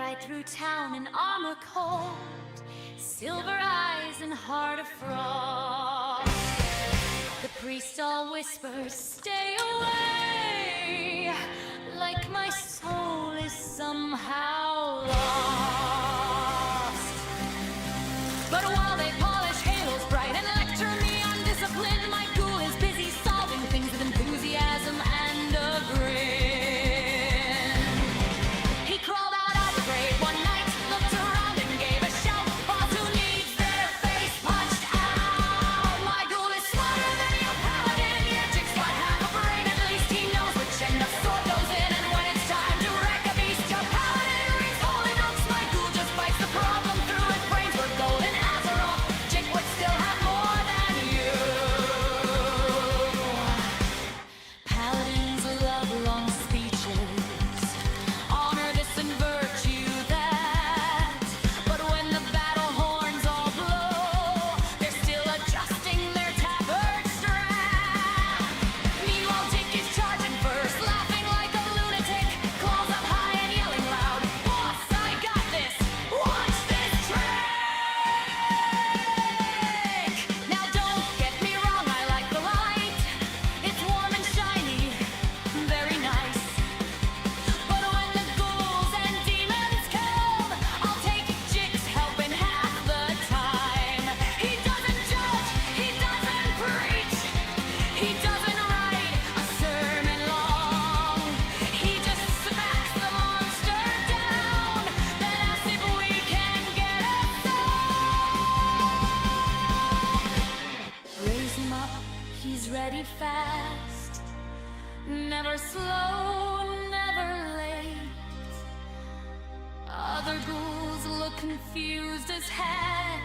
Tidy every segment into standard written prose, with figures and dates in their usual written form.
ride through town in armor cold, silver eyes and heart of frost. The priest all whispers, stay away, like my soul is somehow lost. But while they polish halos bright and lecture me on discipline, my ghoul is busy solving things with enthusiasm and a grin. He crawled out of the grave one night, looked around and gave a shout. Boss who needs their face punched out. My ghoul is smarter than your paladin. Your chick's got half a brain, at least he knows which end the sword goes in. And when it's time to wreck a beast, your paladin reads holy books. My ghoul just fights the problem through it. Brains were golden as a rock. Chick would still have more than you. Paladins love long speeches, honor this and virtue that. But when the battle horns all blow, they're still adjusting their tabard strap. Meanwhile, Dick is charging first, laughing like a lunatic, claws up high and yelling loud, "Boss, I got this! Watch this trick!" Now don't get me wrong, I like the light. It's warm and shiny, very nice. But when the ghouls and demons come, I'll take Jick's help in half the time. He doesn't judge, he doesn't preach, he doesn't write a sermon long. He just smacks the monster down, then asks if we can get a song. Raise him up, he's ready fast, never slow, never late. Other ghouls look confused as heck.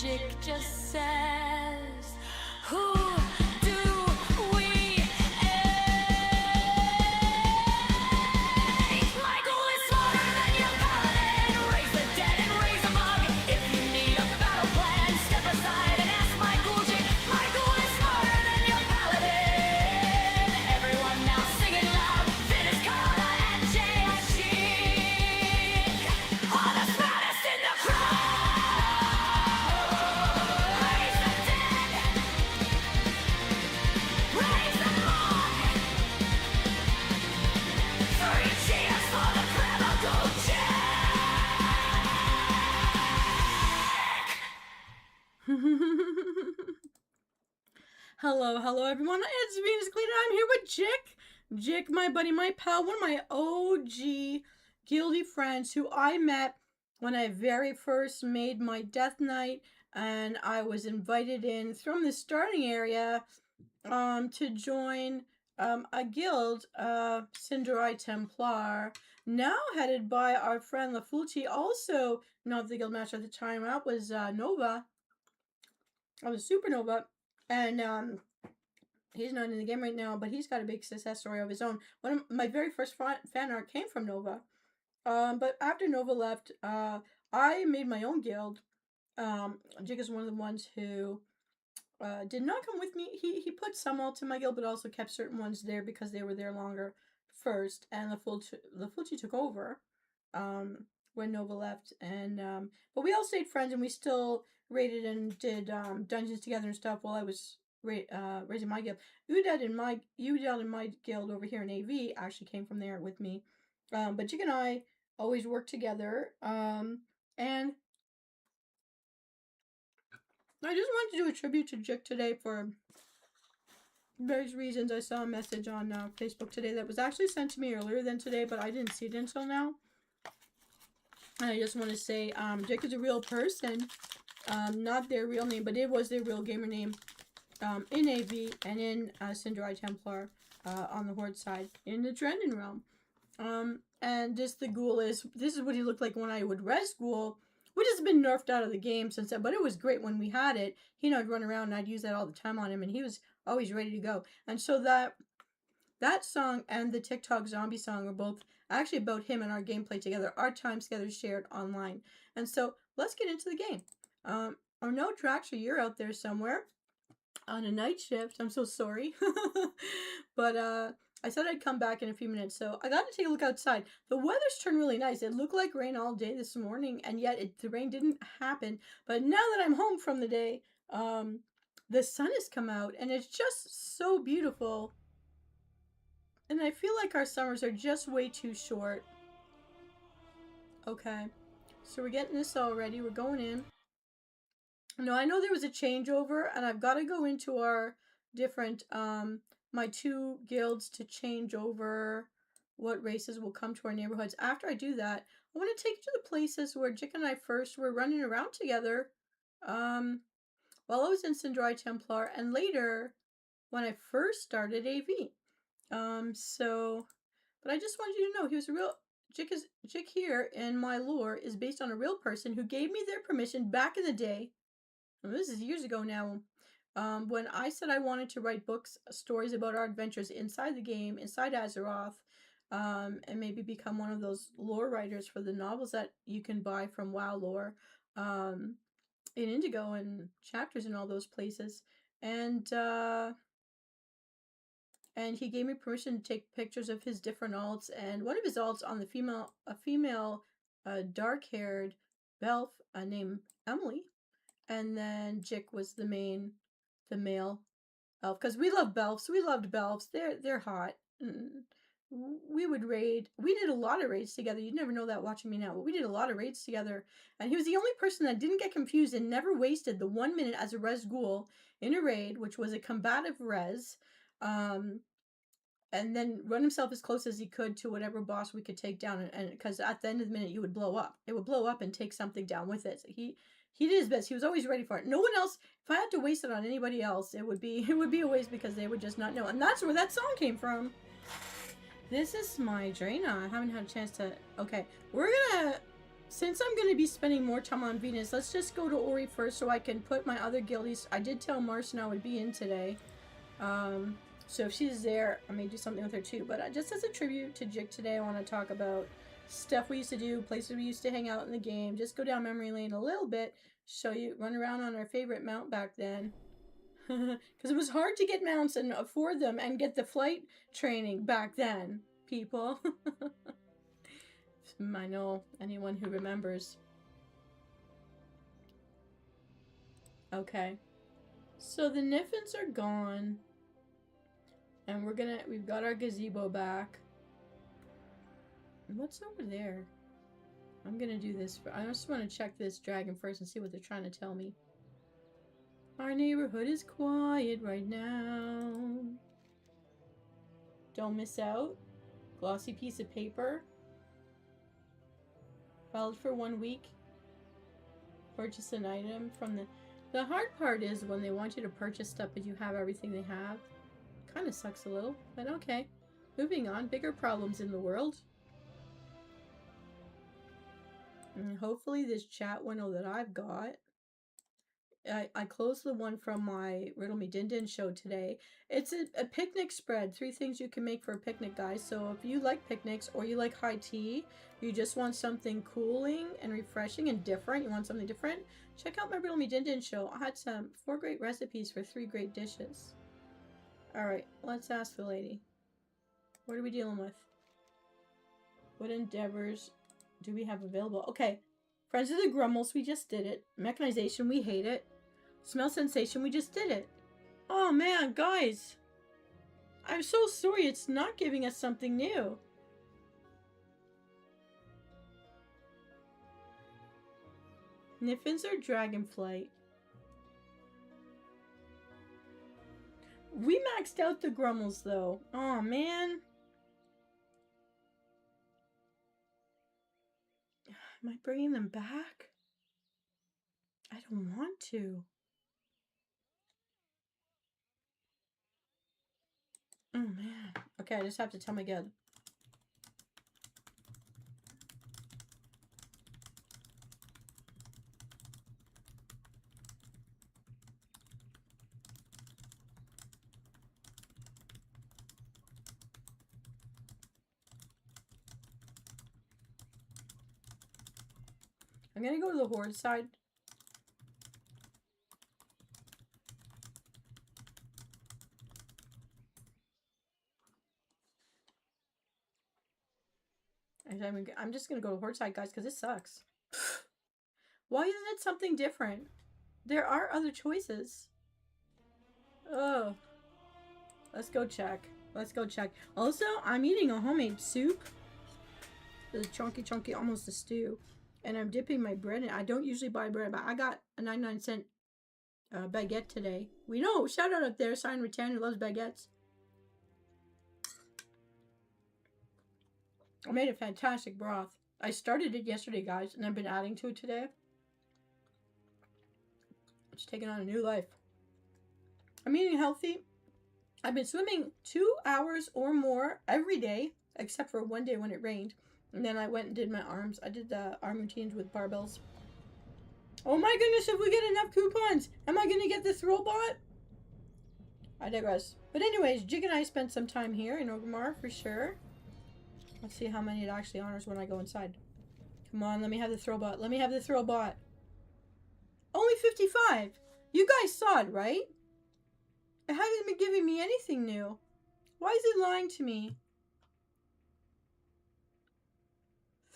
Jick just says, "Who do we aim?" My ghoul is smarter than your paladin. Raise the dead and raise a mug. If you need a battle plan, step aside and ask my ghoul Jick. My ghoul is smarter than your paladin. Everyone now singing loud. Finish Callida and Jay and Chic are the smartest in the crowd. Raise the dead, raise the mug. 3 cheers for the clever ghoul Jick. Hello everyone, it's Venus Callida. I'm here with Jick, my buddy, my pal, one of my OG guilty friends who I met when I very first made my Death Knight, and I was invited in from the starting area to join a guild, Cinderi Templar, now headed by our friend Lafulci, also not the guild master at the time. That was Nova. I was Supernova, and he's not in the game right now, but he's got a big success story of his own. One of my very first fan art came from Nova, but after Nova left, I made my own guild. Jig is one of the ones who did not come with me. He put some all to my guild, but also kept certain ones there because they were there longer first, and Lafulci took over when Nova left, and but we all stayed friends, and we still raided and did dungeons together and stuff while I was raising my guild. Udad in my guild over here in AV actually came from there with me, but Jig and I always worked together, and I just wanted to do a tribute to Jig today for various reasons. I saw a message on Facebook today that was actually sent to me earlier than today, but I didn't see it until now. And I just want to say, Jig is a real person, not their real name, but it was their real gamer name, in AV and in Cinderi Templar, on the Horde side, in the Trending realm. And this is what he looked like when I would res Ghoul, which has been nerfed out of the game since then, but it was great when we had it. He and I'd run around and I'd use that all the time on him, and he was always ready to go. And so that song and the TikTok zombie song were both actually about him and our gameplay together, our time together shared online. And so let's get into the game. Or no, Traxer, you're out there somewhere on a night shift. I'm so sorry. But I said I'd come back in a few minutes, so I got to take a look outside. The weather's turned really nice. It looked like rain all day this morning, and yet the rain didn't happen. But now that I'm home from the day, the sun has come out, and it's just so beautiful. And I feel like our summers are just way too short. Okay, so we're getting this all ready. We're going in. No, I know there was a changeover, and I've got to go into our different, my 2 guilds to change over what races will come to our neighborhoods. After I do that, I want to take you to the places where Jick and I first were running around together, while I was in Sindri Templar, and later when I first started AV. But I just wanted you to know he was a real, Jick here in my lore is based on a real person who gave me their permission back in the day. This is years ago now, when I said I wanted to write books, stories about our adventures inside the game, inside Azeroth, and maybe become one of those lore writers for the novels that you can buy from WoW Lore, in Indigo and Chapters and all those places. And he gave me permission to take pictures of his different alts, and one of his alts on a female, dark-haired Belf, named Emily. And then Jick was the male elf, because we love Belfs. We loved Belfs. They're hot. We would raid. We did a lot of raids together. You'd never know that watching me now, but we did a lot of raids together. And he was the only person that didn't get confused and never wasted the 1 minute as a res ghoul in a raid, which was a combative res. And then run himself as close as he could to whatever boss we could take down, and because at the end of the minute you would blow up. It would blow up and take something down with it. So he did his best. He was always ready for it. No one else. If I had to waste it on anybody else, it would be a waste, because they would just not know. And that's where that song came from. This is my Draena. I haven't had a chance to. Okay, we're gonna. Since I'm gonna be spending more time on Venus, let's just go to Ori first so I can put my other guildies. I did tell Marson I would be in today. So if she's there, I may do something with her too. But just as a tribute to Jick today, I want to talk about stuff we used to do, places we used to hang out in the game. Just go down memory lane a little bit, show you, run around on our favorite mount back then. Because it was hard to get mounts and afford them and get the flight training back then, people. I know anyone who remembers. Okay. So the Niffins are gone. And we've got our gazebo back. What's over there? I'm gonna do this. I just want to check this dragon first and see what they're trying to tell me. Our neighborhood is quiet right now. Don't miss out. Glossy piece of paper. Valid for 1 week. Purchase an item from the hard part is when they want you to purchase stuff but you have everything they have. Kind of sucks a little, but okay. Moving on. Bigger problems in the world. And hopefully this chat window that I've got. I closed the one from my Riddle Me Din Din show today. It's a picnic spread. 3 things you can make for a picnic, guys. So if you like picnics or you like high tea, you just want something cooling and refreshing and different, you want something different, check out my Riddle Me Din Din show. I had 4 great recipes for 3 great dishes. Alright, let's ask the lady. What are we dealing with? What endeavors do we have available? Okay. Friends of the Grummels, we just did it. Mechanization, we hate it. Smell sensation, we just did it. Oh man, guys. I'm so sorry it's not giving us something new. Niffins or Dragonflight? We maxed out the Grummels though. Oh man. Am I bringing them back? I don't want to. Oh man. Okay, I just have to tell my guild. I'm gonna go to the Horde side. I'm just gonna go to Horde side, guys, because it sucks. Why isn't it something different? There are other choices. Oh. Let's go check. Let's go check. Also, I'm eating a homemade soup. It's chunky, almost a stew. And I'm dipping my bread in. I don't usually buy bread, but I got a 99-cent baguette today. We know. Shout out up there, Sign Rattan, who loves baguettes. I made a fantastic broth. I started it yesterday, guys, and I've been adding to it today. It's taken on a new life. I'm eating healthy. I've been swimming 2 hours or more every day, except for one day when it rained. And then I went and did my arms. I did the arm routines with barbells. Oh my goodness, if we get enough coupons, am I going to get the Throwbot? I digress. But anyways, Jig and I spent some time here in Orgrimmar for sure. Let's see how many it actually honors when I go inside. Come on, let me have the Throwbot. Let me have the Throwbot. Only 55. You guys saw it, right? It hasn't been giving me anything new. Why is it lying to me?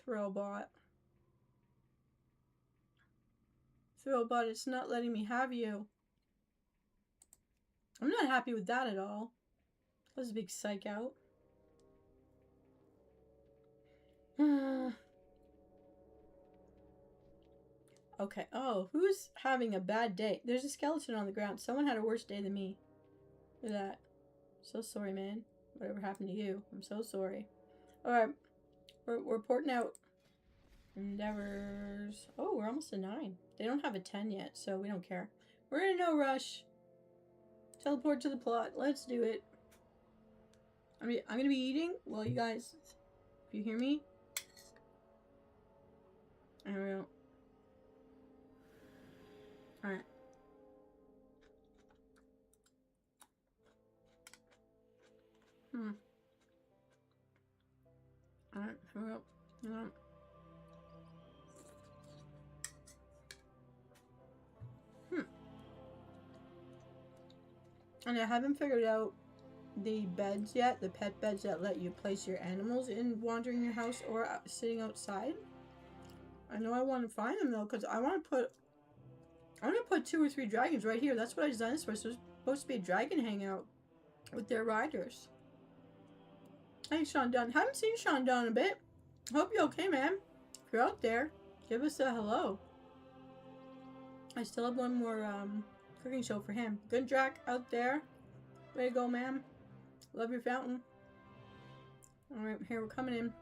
Throwbot. Throwbot, it's not letting me have you. I'm not happy with that at all. That was a big psych out. Okay. Oh, who's having a bad day? There's a skeleton on the ground. Someone had a worse day than me. Look at that. So sorry, man. Whatever happened to you. I'm so sorry. Alright. We're porting out. Endeavors. Oh, we're almost a 9. They don't have a 10 yet, so we don't care. We're in no rush. Teleport to the plot. Let's do it. I'm gonna be eating. Well, you guys, if you hear me. There we go. Alright. Alright, here we go. And I haven't figured out the beds yet, the pet beds that let you place your animals in wandering your house or sitting outside. I know I want to find them though, because I want to put 2 or 3 dragons right here. That's what I designed this for. So it's supposed to be a dragon hangout with their riders. Hey, Sean Dunn. Haven't seen Sean Dunn in a bit. Hope you're okay, man. If you're out there, give us a hello. I still have one more cooking show for him. Good Drac out there. Way to go, ma'am. Love your fountain. Alright, here we're coming in.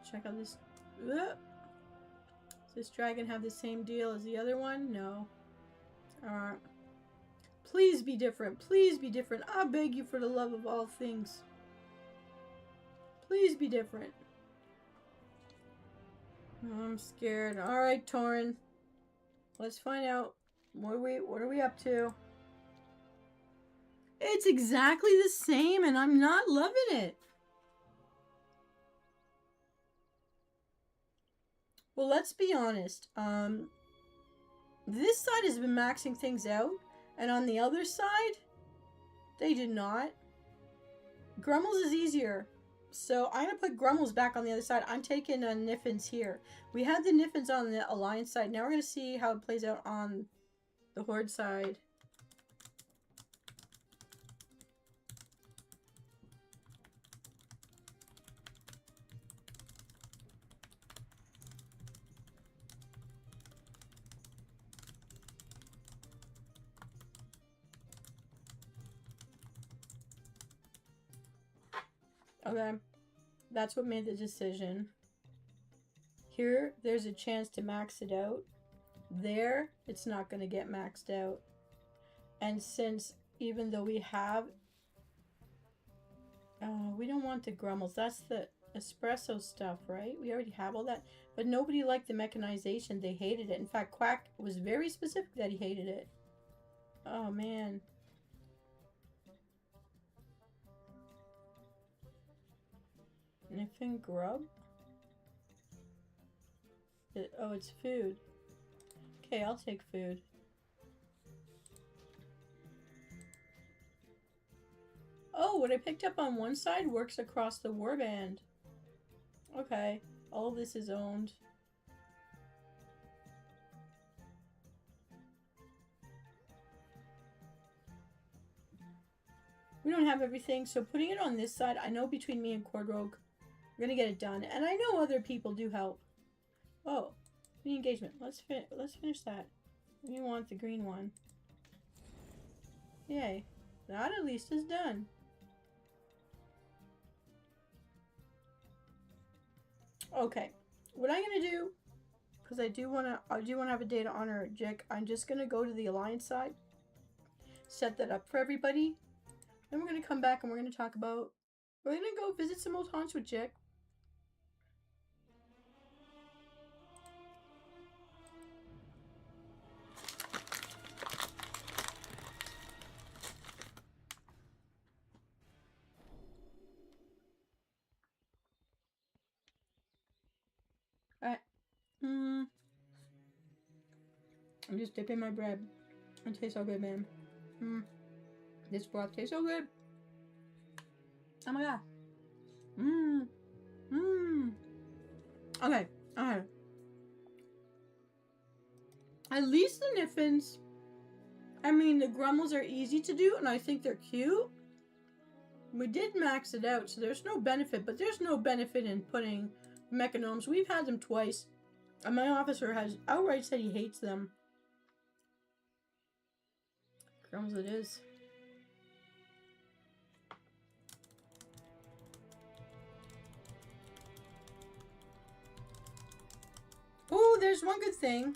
Check out this. Does this dragon have the same deal as the other one? No. Alright. Please be different. Please be different. I beg you for the love of all things. Please be different. Oh, I'm scared. Alright, Torin. Let's find out. What are we up to? It's exactly the same and I'm not loving it. Well, let's be honest. This side has been maxing things out, and on the other side, they did not. Grummles is easier. So I'm going to put Grummles back on the other side. I'm taking Niffins here. We had the Niffins on the Alliance side. Now we're going to see how it plays out on the Horde side. Okay, that's what made the decision. Here, there's a chance to max it out. There, it's not going to get maxed out. And since, even though we have... we don't want the Grummles. That's the espresso stuff, right? We already have all that. But nobody liked the mechanization. They hated it. In fact, Quack was very specific that he hated it. Oh, man. Niffin grub? Oh, it's food. Okay, I'll take food. Oh, what I picked up on one side works across the warband. Okay. All this is owned. We don't have everything, so putting it on this side, I know between me and Cordrogue, we're gonna get it done. And I know other people do help. Oh, the engagement. Let's finish that. We want the green one. Yay. That at least is done. Okay. What I'm gonna do, because I do wanna have a day to honor Jick, I'm just gonna go to the Alliance side. Set that up for everybody. Then we're gonna come back and we're gonna talk about, we're gonna go visit some old haunts with Jick. Alright. I'm just dipping my bread. It tastes so good, man. This broth tastes so good. Oh my god. Okay. Alright. At least the Niffins. I mean, the Grummels are easy to do, and I think they're cute. We did max it out, so there's no benefit, but there's no benefit in putting Mechanomes. We've had them twice, and my officer has outright said he hates them. Grummels it is. Oh, there's one good thing.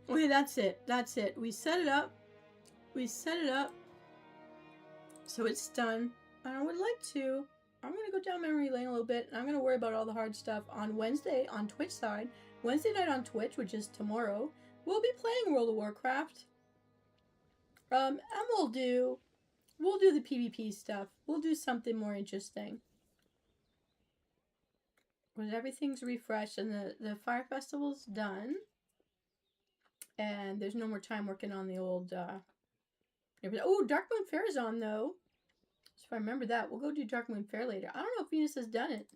Okay, that's it. That's it. We set it up. We set it up. So it's done. And I would like to, I'm going to go down memory lane a little bit. And I'm going to worry about all the hard stuff on Wednesday on Twitch side. Wednesday night on Twitch, which is tomorrow, we'll be playing World of Warcraft. And we'll do the PvP stuff. We'll do something more interesting. When everything's refreshed and the Fire Festival's done. And there's no more time working on the old, oh, Dark Moon Fair is on, though. So if I remember that, we'll go do Dark Moon Fair later. I don't know if Venus has done it.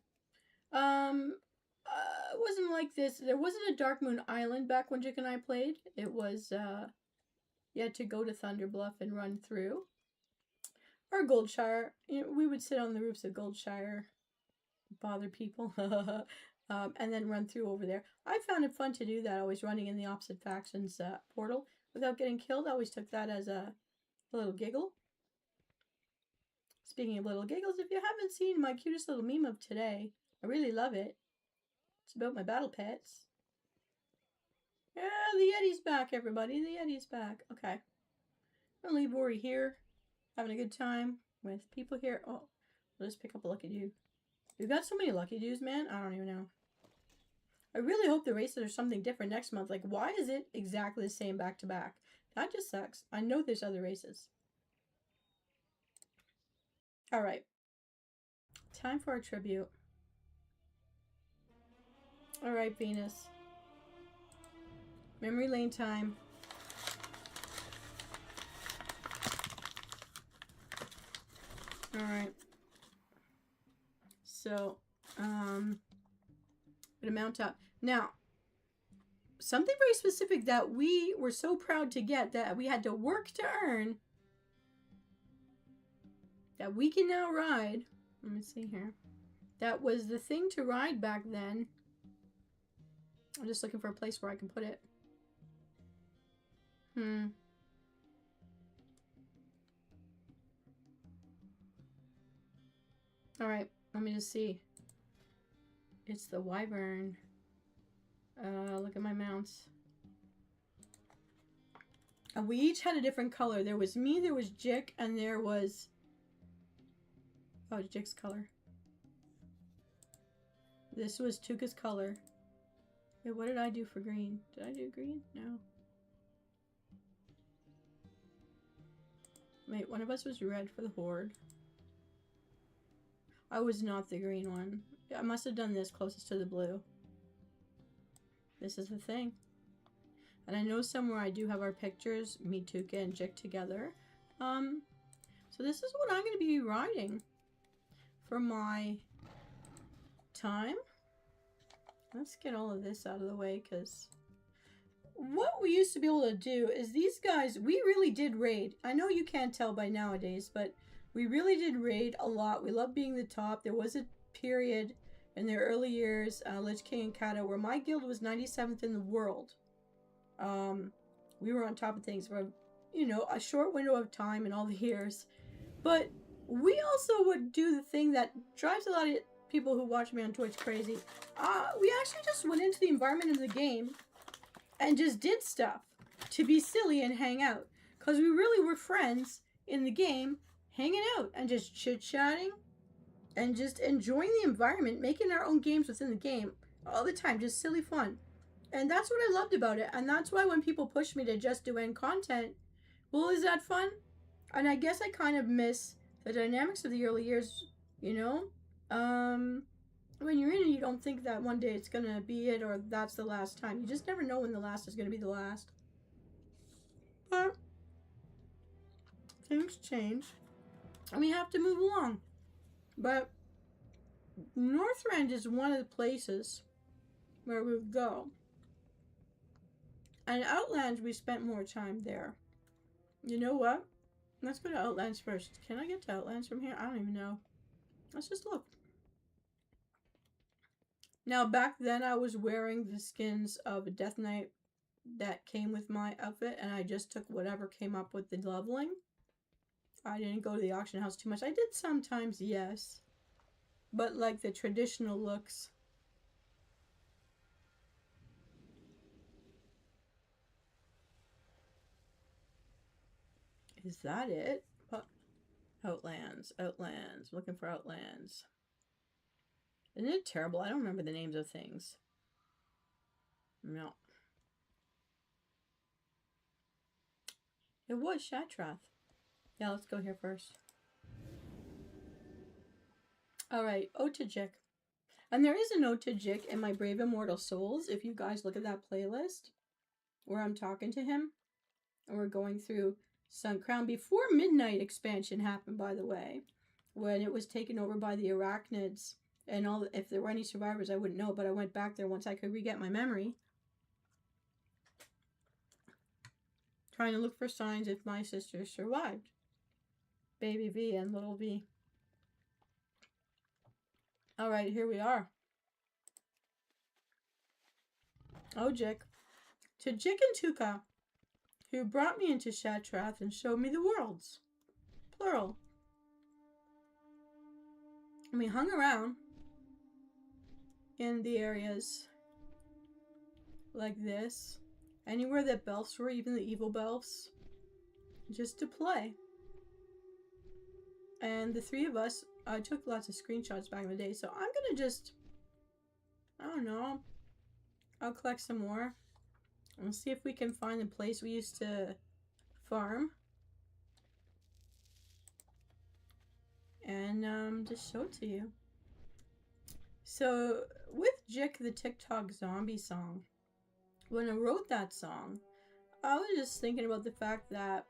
It wasn't like this. There wasn't a Dark Moon Island back when Jick and I played. It was, you had to go to Thunder Bluff and run through. Or Goldshire. You know, we would sit on the roofs of Goldshire, bother people, and then run through over there. I found it fun to do that, always running in the opposite faction's portal without getting killed. I always took that as a little giggle. Speaking of little giggles, if you haven't seen my cutest little meme of today, I really love it. It's about my battle pets. Yeah, the Yeti's back, everybody. The Yeti's back. Okay. I'm gonna leave Rory here, having a good time with people here. Oh, we'll just pick up a lucky dude. We've got so many lucky dudes, man. I don't even know. I really hope the races are something different next month. Like, why is it exactly the same back to back? That just sucks. I know there's other races. All right. Time for our tribute. All right, Venus. Memory lane time. All right. So, gonna mount up. Now, something very specific that we were so proud to get that we had to work to earn that we can now ride. Let me see here. That was the thing to ride back then. I'm just looking for a place where I can put it. All right. Let me just see. It's the wyvern. Look at my mounts. And we each had a different color. There was me, there was Jick, and there was... Oh, Jick's color. This was Tuka's color. Wait, what did I do for green? Did I do green? No. Wait, one of us was red for the horde. I was not the green one. I must have done this closest to the blue. This is the thing. And I know somewhere I do have our pictures, me, Tuka, and Jick together. So this is what I'm going to be riding for my time. Let's get all of this out of the way, because what we used to be able to do is these guys, we really did raid. I know you can't tell by nowadays, but we really did raid a lot. We loved being the top. There was a period in the early years, Lich King and Kata, where my guild was 97th in the world. We were on top of things for, you know, a short window of time in all the years. But we also would do the thing that drives a lot of people who watch me on Twitch crazy. We actually just went into the environment of the game and just did stuff to be silly and hang out. Because we really were friends in the game, hanging out and just chit-chatting and just enjoying the environment, making our own games within the game all the time, just silly fun. And that's what I loved about it. And that's why when people push me to just do end content, well, is that fun? And I guess I kind of miss the dynamics of the early years, you know? When you're in it, you don't think that one day it's gonna be it or that's the last time. You just never know when the last is gonna be the last. But things change. And we have to move along. But Northrend is one of the places where we would go. And Outlands, we spent more time there. You know what? Let's go to Outlands first. Can I get to Outlands from here? I don't even know. Let's just look. Now, back then, I was wearing the skins of a Death Knight that came with my outfit, and I just took whatever came up with the leveling. I didn't go to the auction house too much. I did sometimes, yes. But, like, the traditional looks. Is that it? Outlands. Outlands. I'm looking for Outlands. Isn't it terrible? I don't remember the names of things. No. It was Shatrath. Yeah, let's go here first. Alright, Ode to Jick. And there is a Ode to Jick in my Brave Immortal Souls, if you guys look at that playlist, where I'm talking to him. And we're going through Sun Crown before Midnight expansion happened, by the way, when it was taken over by the Arachnids. And all, if there were any survivors, I wouldn't know, but I went back there once I could re-get my memory. Trying to look for signs if my sisters survived. Baby V and little V. Alright, here we are. Oh, Jick. To Jick and Tuka, who brought me into Shatrath and showed me the worlds. Plural. And we hung around in the areas like this. Anywhere that belts were, even the evil belts. Just to play. And the three of us, I took lots of screenshots back in the day, so I'm gonna just, I don't know, I'll collect some more. We'll see if we can find the place we used to farm. And just show it to you. So, with Jick the TikTok zombie song, when I wrote that song, I was just thinking about the fact that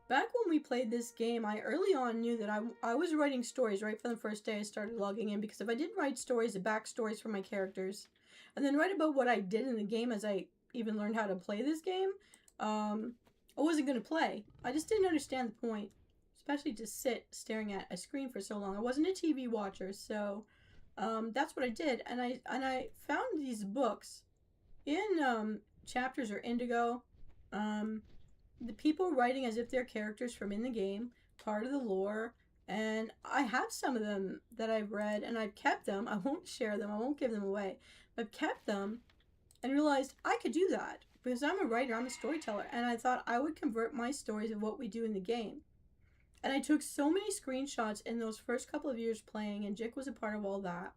back when we played this game, I early on knew that I was writing stories right from the first day I started logging in, because if I didn't write stories, the backstories for my characters, and then write about what I did in the game as I even learned how to play this game, I wasn't going to play. I just didn't understand the point, especially to sit staring at a screen for so long. I wasn't a TV watcher, so that's what I did, and I found these books in Chapters or Indigo, the people writing as if they're characters from in the game, part of the lore, And I have some of them that I've read and I've kept them. I won't share them, I won't give them away. I've kept them and realized I could do that because I'm a writer, I'm a storyteller, and I thought I would convert my stories of what we do in the game. And I took so many screenshots in those first couple of years playing, and Jick was a part of all that.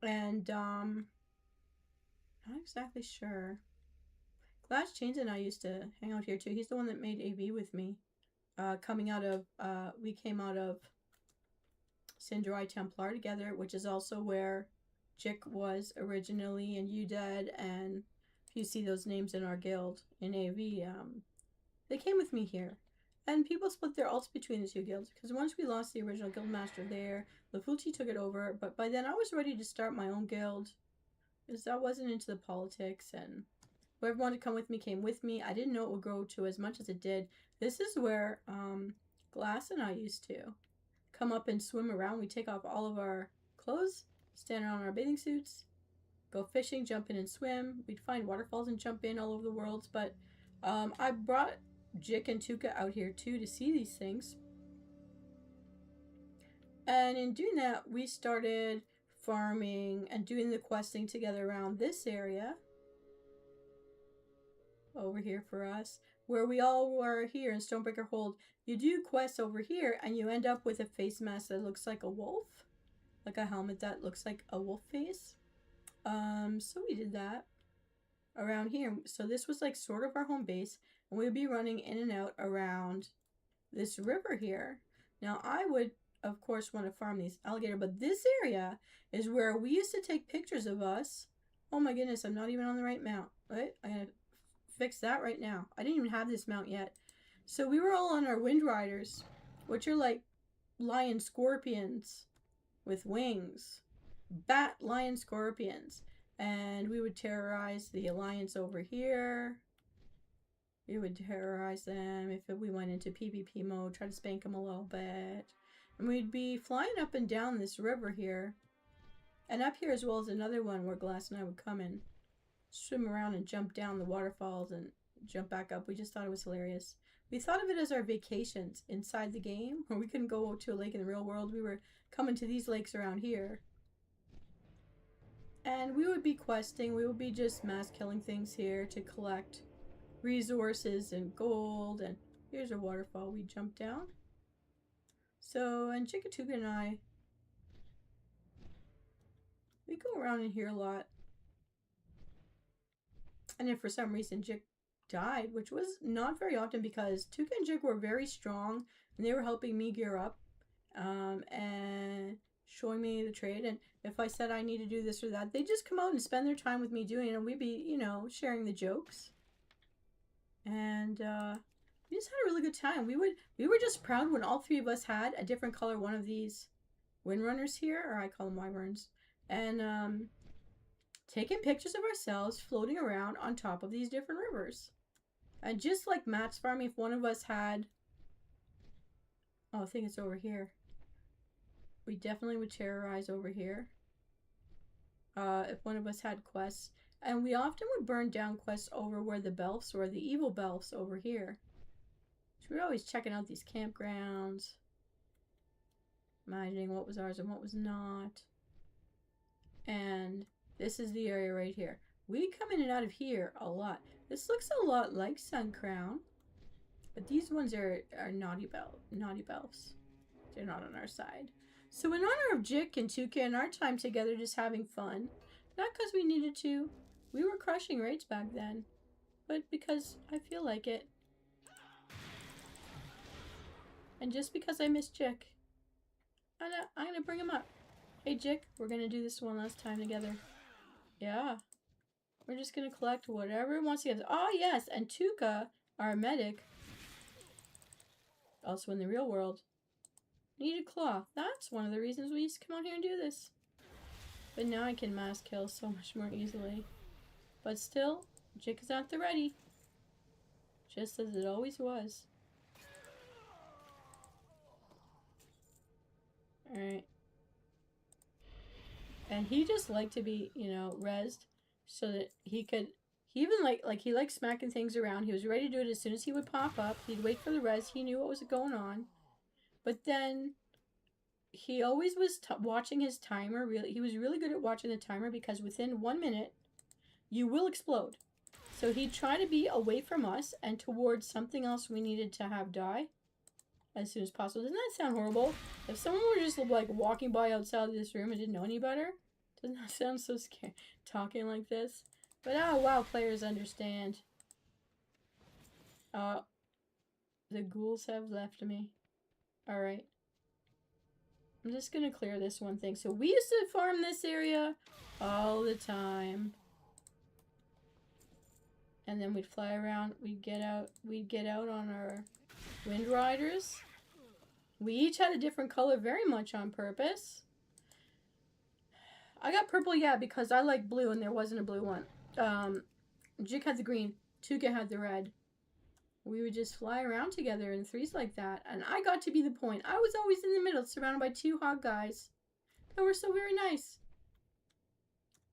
And not exactly sure. Glass Chains and I used to hang out here too. He's the one that made AV with me. We came out of Sindri Templar together, which is also where Jick was originally, and Udad, and if you see those names in our guild in AV, they came with me here. And people split their alts between the two guilds, because once we lost the original guild master there, Lafuti took it over, but by then I was ready to start my own guild, because I wasn't into the politics, and whoever wanted to come with me came with me. I didn't know it would grow to as much as it did. This is where Glass and I used to come up and swim around. We take off all of our clothes, stand around in our bathing suits, go fishing, jump in and swim. We'd find waterfalls and jump in all over the world. But I brought Jick and Tuka out here too to see these things. And in doing that, we started farming and doing the questing together around this area. Over here for us, where we all were here in Stonebreaker Hold. You do quests over here and you end up with a face mask that looks like a wolf, like a helmet that looks like a wolf face. So we did that around here. So this was like sort of our home base, and we'd be running in and out around this river here. Now I would of course want to farm these alligator, but this area is where we used to take pictures of us. Oh my goodness, I'm not even on the right mount. Right? I gotta fix that right now. I didn't even have this mount yet. So we were all on our wind riders, which are like lion scorpions with wings. Bat lion scorpions. And we would terrorize the alliance over here. We would terrorize them if we went into PvP mode, try to spank them a little bit. And we'd be flying up and down this river here. And up here as well as another one where Glass and I would come in, swim around and jump down the waterfalls and jump back up. We just thought it was hilarious. We thought of it as our vacations inside the game, where we couldn't go to a lake in the real world. We were coming to these lakes around here. And we would be questing. We would be just mass killing things here to collect resources and gold. And here's a waterfall we jump down. So, and Chikatuka and I, we go around in here a lot. And if for some reason Jik died, which was not very often because Tuka and Jik were very strong and they were helping me gear up and showing me the trade. And if I said I need to do this or that, they'd just come out and spend their time with me doing it, and we'd be, you know, sharing the jokes. And we just had a really good time. We were just proud when all three of us had a different color one of these windrunners here, or I call them wyverns, and taking pictures of ourselves floating around on top of these different rivers. And just like Matt's farming, if one of us had, oh, I think it's over here, we definitely would terrorize over here. If one of us had quests, and we often would burn down quests over where the belfs were, the evil belfs over here. So we were always checking out these campgrounds, imagining what was ours and what was not. And this is the area right here. We come in and out of here a lot. This looks a lot like Sun Crown, but these ones are naughty belfs. They're not on our side. So in honor of Jik and Tuka and our time together just having fun, not because we needed to, we were crushing raids back then, but because I feel like it. And just because I miss Jik, I'm gonna bring him up. Hey Jik, we're gonna do this one last time together. Yeah. We're just gonna collect whatever it wants to get. Oh yes, and Tuka, our medic, also in the real world, needed cloth. That's one of the reasons we used to come out here and do this. But now I can mass kill so much more easily. But still, Jik is at the ready. Just as it always was. Alright. And he just liked to be, you know, rezzed so that he could, he even he liked smacking things around. He was ready to do it as soon as he would pop up. He'd wait for the res. He knew what was going on. But then he always was watching his timer. Really, he was really good at watching the timer because within 1 minute, you will explode. So he'd try to be away from us and towards something else we needed to have die as soon as possible. Doesn't that sound horrible? If someone were just like walking by outside of this room and didn't know any better, doesn't that sound so scary? Talking like this. But oh wow, players understand. The ghouls have left me. Alright. I'm just gonna clear this one thing. So we used to farm this area all the time. And then we'd fly around, we'd get out on our Wind Riders. We each had a different color very much on purpose. I got purple, yeah, because I like blue and there wasn't a blue one. Jik had the green, Tuka had the red. We would just fly around together in threes like that. And I got to be the point. I was always in the middle, surrounded by two hot guys that were so very nice.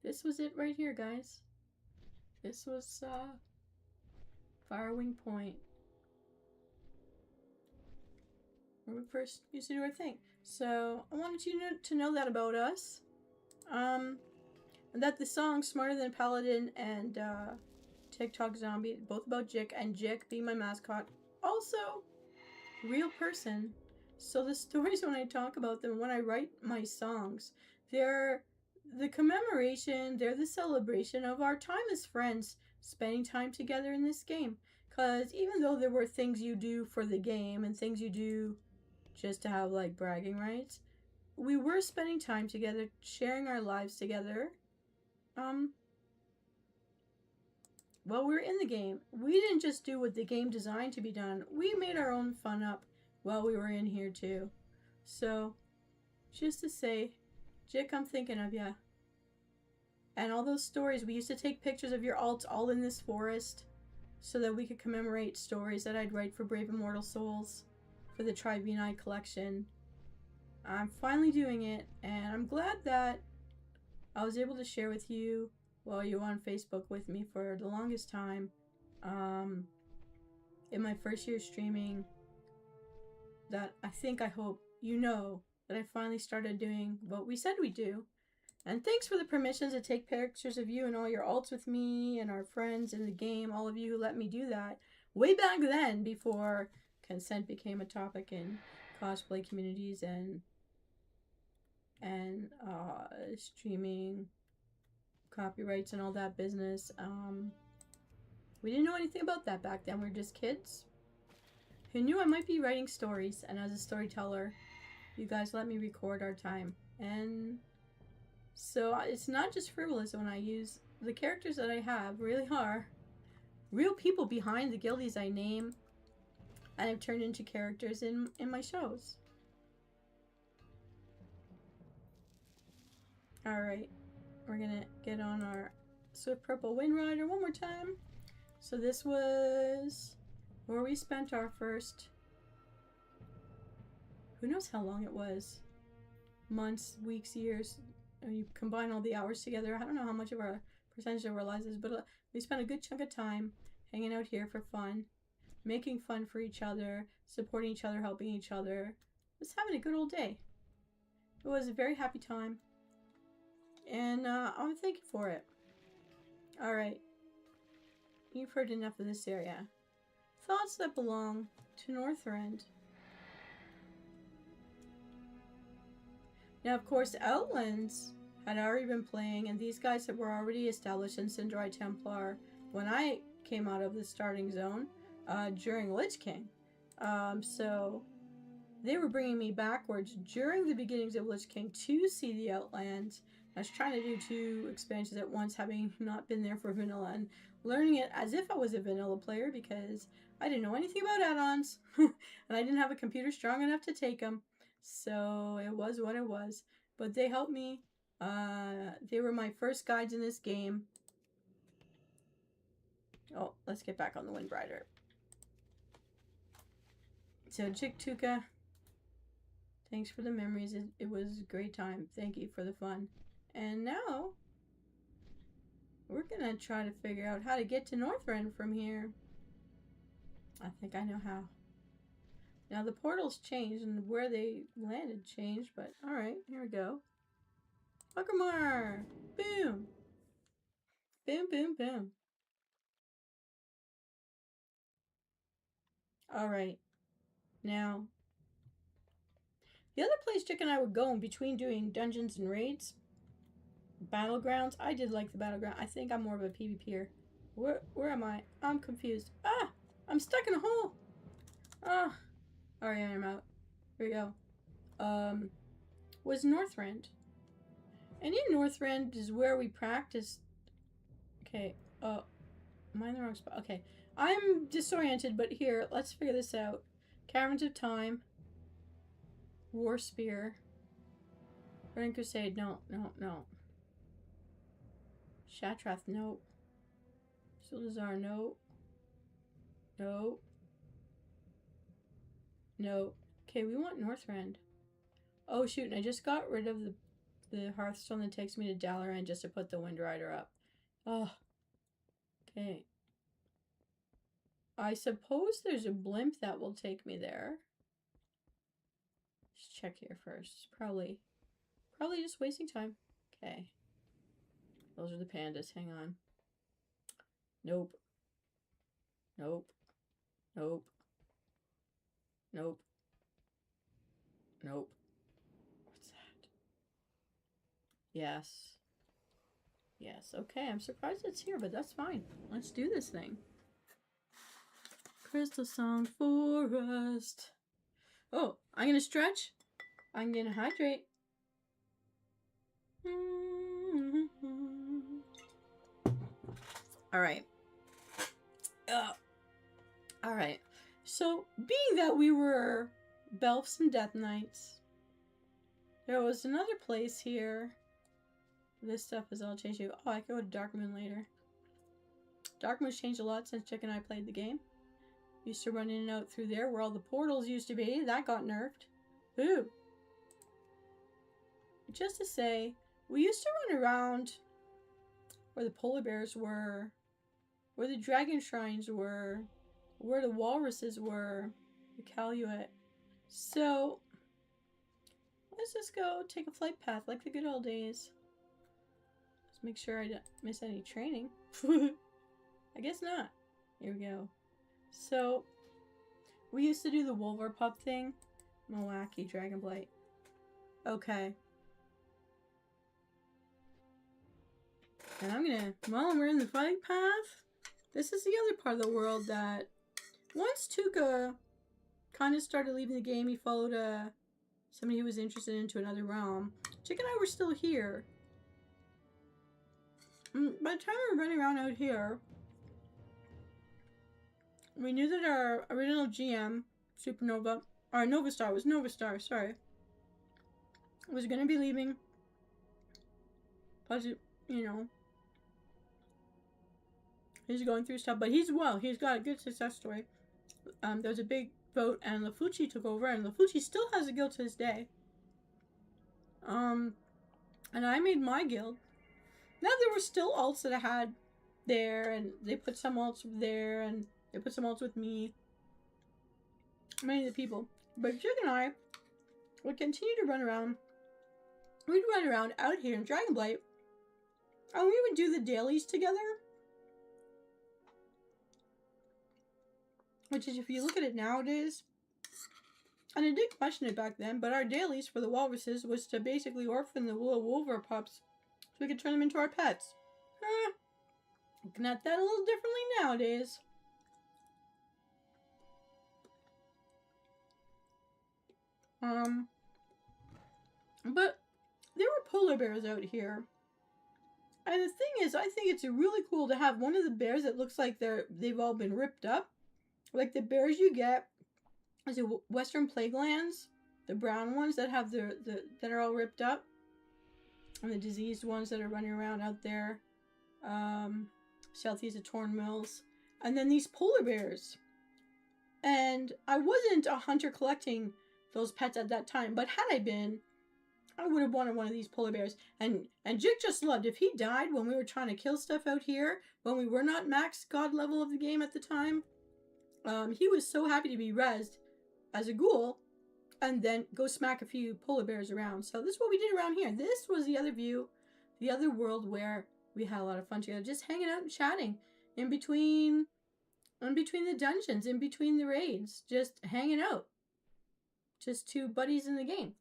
This was it right here, guys. This was, Firewing Point. When we first used to do our thing. So, I wanted you to know that about us. And that the song Smarter Than Paladin and, TikTok Zombie, both about Jik, and Jik being my mascot, also real person. So the stories, when I talk about them, when I write my songs, they're the commemoration, they're the celebration of our time as friends, spending time together in this game. Because even though there were things you do for the game and things you do just to have like bragging rights, we were spending time together, sharing our lives together. While we were in the game, we didn't just do what the game designed to be done. We made our own fun up while we were in here too. So, just to say, Jik, I'm thinking of ya. And all those stories, we used to take pictures of your alts all in this forest so that we could commemorate stories that I'd write for Brave Immortal Souls for the Tribunite collection. I'm finally doing it, and I'm glad that I was able to share with you while you were on Facebook with me for the longest time. In my first year streaming, that I hope you know that I finally started doing what we said we'd do. And thanks for the permissions to take pictures of you and all your alts with me and our friends in the game, all of you who let me do that way back then, before consent became a topic in cosplay communities and streaming copyrights and all that business. We didn't know anything about that back then. We were just kids who knew I might be writing stories, and as a storyteller, you guys let me record our time. And so it's not just frivolous when I use the characters that I have. Really are real people behind the guildies I name and have turned into characters in my shows. Alright, we're gonna get on our Swift Purple Wind Rider one more time. So this was where we spent our first, who knows how long it was, months, weeks, years. You combine all the hours together, I don't know how much of our percentage of our lives is, but we spent a good chunk of time hanging out here for fun, making fun for each other, supporting each other, helping each other, just having a good old day. It was a very happy time, and I want to thank you for it. Alright, you've heard enough of this area. Thoughts that belong to Northrend. Now, of course, Outlands had already been playing, and these guys that were already established in Sindri Templar when I came out of the starting zone during Lich King. So they were bringing me backwards during the beginnings of Lich King to see the Outlands. I was trying to do 2 expansions at once, having not been there for vanilla, and learning it as if I was a vanilla player because I didn't know anything about add-ons and I didn't have a computer strong enough to take them. So it was what it was. But they helped me. They were my first guides in this game. Oh, let's get back on the Wind Rider. So Jik Tuka, thanks for the memories. It was a great time. Thank you for the fun. And now we're gonna try to figure out how to get to Northrend from here. I think I know how. Now the portals changed and where they landed changed, but alright, here we go. Pokemon! Boom! Boom, boom, boom. Alright. Now, the other place Chick and I would go in between doing dungeons and raids, battlegrounds. I did like the battleground. I think I'm more of a PvPer. Where am I? I'm confused. Ah! I'm stuck in a hole! Ah! Alright, I'm out. Here we go. Was Northrend. And in Northrend is where we practiced. Okay, am I in the wrong spot? Okay. I'm disoriented, but here, let's figure this out. Caverns of Time. War Spear. Burning Crusade, no. Shatrath, no. Sulazar, no. No. Okay, we want Northrend. Oh shoot, and I just got rid of the Hearthstone that takes me to Dalaran just to put the Wind Rider up. Oh. Okay. I suppose there's a blimp that will take me there. Let's check here first. Probably just wasting time. Okay. Those are the pandas. Hang on. Nope. Nope. Nope. Nope. Nope. What's that? Yes. Yes. Okay, I'm surprised it's here, but that's fine. Let's do this thing. Crystal Song Forest. Oh, I'm gonna stretch. I'm gonna hydrate. Alright. Alright. So, being that we were Belfs and Death Knights, there was another place here. This stuff is all changed. Oh, I can go to Darkmoon later. Darkmoon's changed a lot since Chick and I played the game. Used to run in and out through there where all the portals used to be. That got nerfed. Ooh. Just to say, we used to run around where the polar bears were, where the dragon shrines were, where the walruses were, the Caluet. So, let's just go take a flight path like the good old days. Let's make sure I don't miss any training. I guess not. Here we go. So, we used to do the Wolverpup thing. Mawaki, Dragonblight. Okay. And I'm gonna, while we're in the flight path, this is the other part of the world that, once Tuka kind of started leaving the game, he followed somebody who was interested into another realm. Chick and I were still here. By the time we were running around out here, we knew that our original GM, Supernova, or Novastar, sorry, was going to be leaving. Plus, you know, he's going through stuff, but he's got a good success story. There was a big vote, and Lafucci took over, and Lafucci still has a guild to this day. And I made my guild. Now there were still alts that I had there, and they put some alts there, and they put some alts with me. Many of the people. But Jig and I would continue to run around. We'd run around out here in Dragonblight, and we would do the dailies together. Which is, if you look at it nowadays, and I did question it back then, but our dailies for the walruses was to basically orphan the little Wolverpups so we could turn them into our pets. Looking at that a little differently nowadays. But there were polar bears out here. And the thing is, I think it's really cool to have one of the bears that looks like they've all been ripped up. Like the bears you get, is it Western Plaguelands? The brown ones that have that are all ripped up. And the diseased ones that are running around out there. Southeast of Torn Mills. And then these polar bears. And I wasn't a hunter collecting those pets at that time, but had I been, I would have wanted one of these polar bears. And Jig just loved, if he died when we were trying to kill stuff out here, when we were not max god level of the game at the time, he was so happy to be rezzed as a ghoul and then go smack a few polar bears around. So this is what we did around here. This was the other view, the other world where we had a lot of fun together, just hanging out and chatting in between the dungeons, in between the raids, just hanging out. Just two buddies in the game.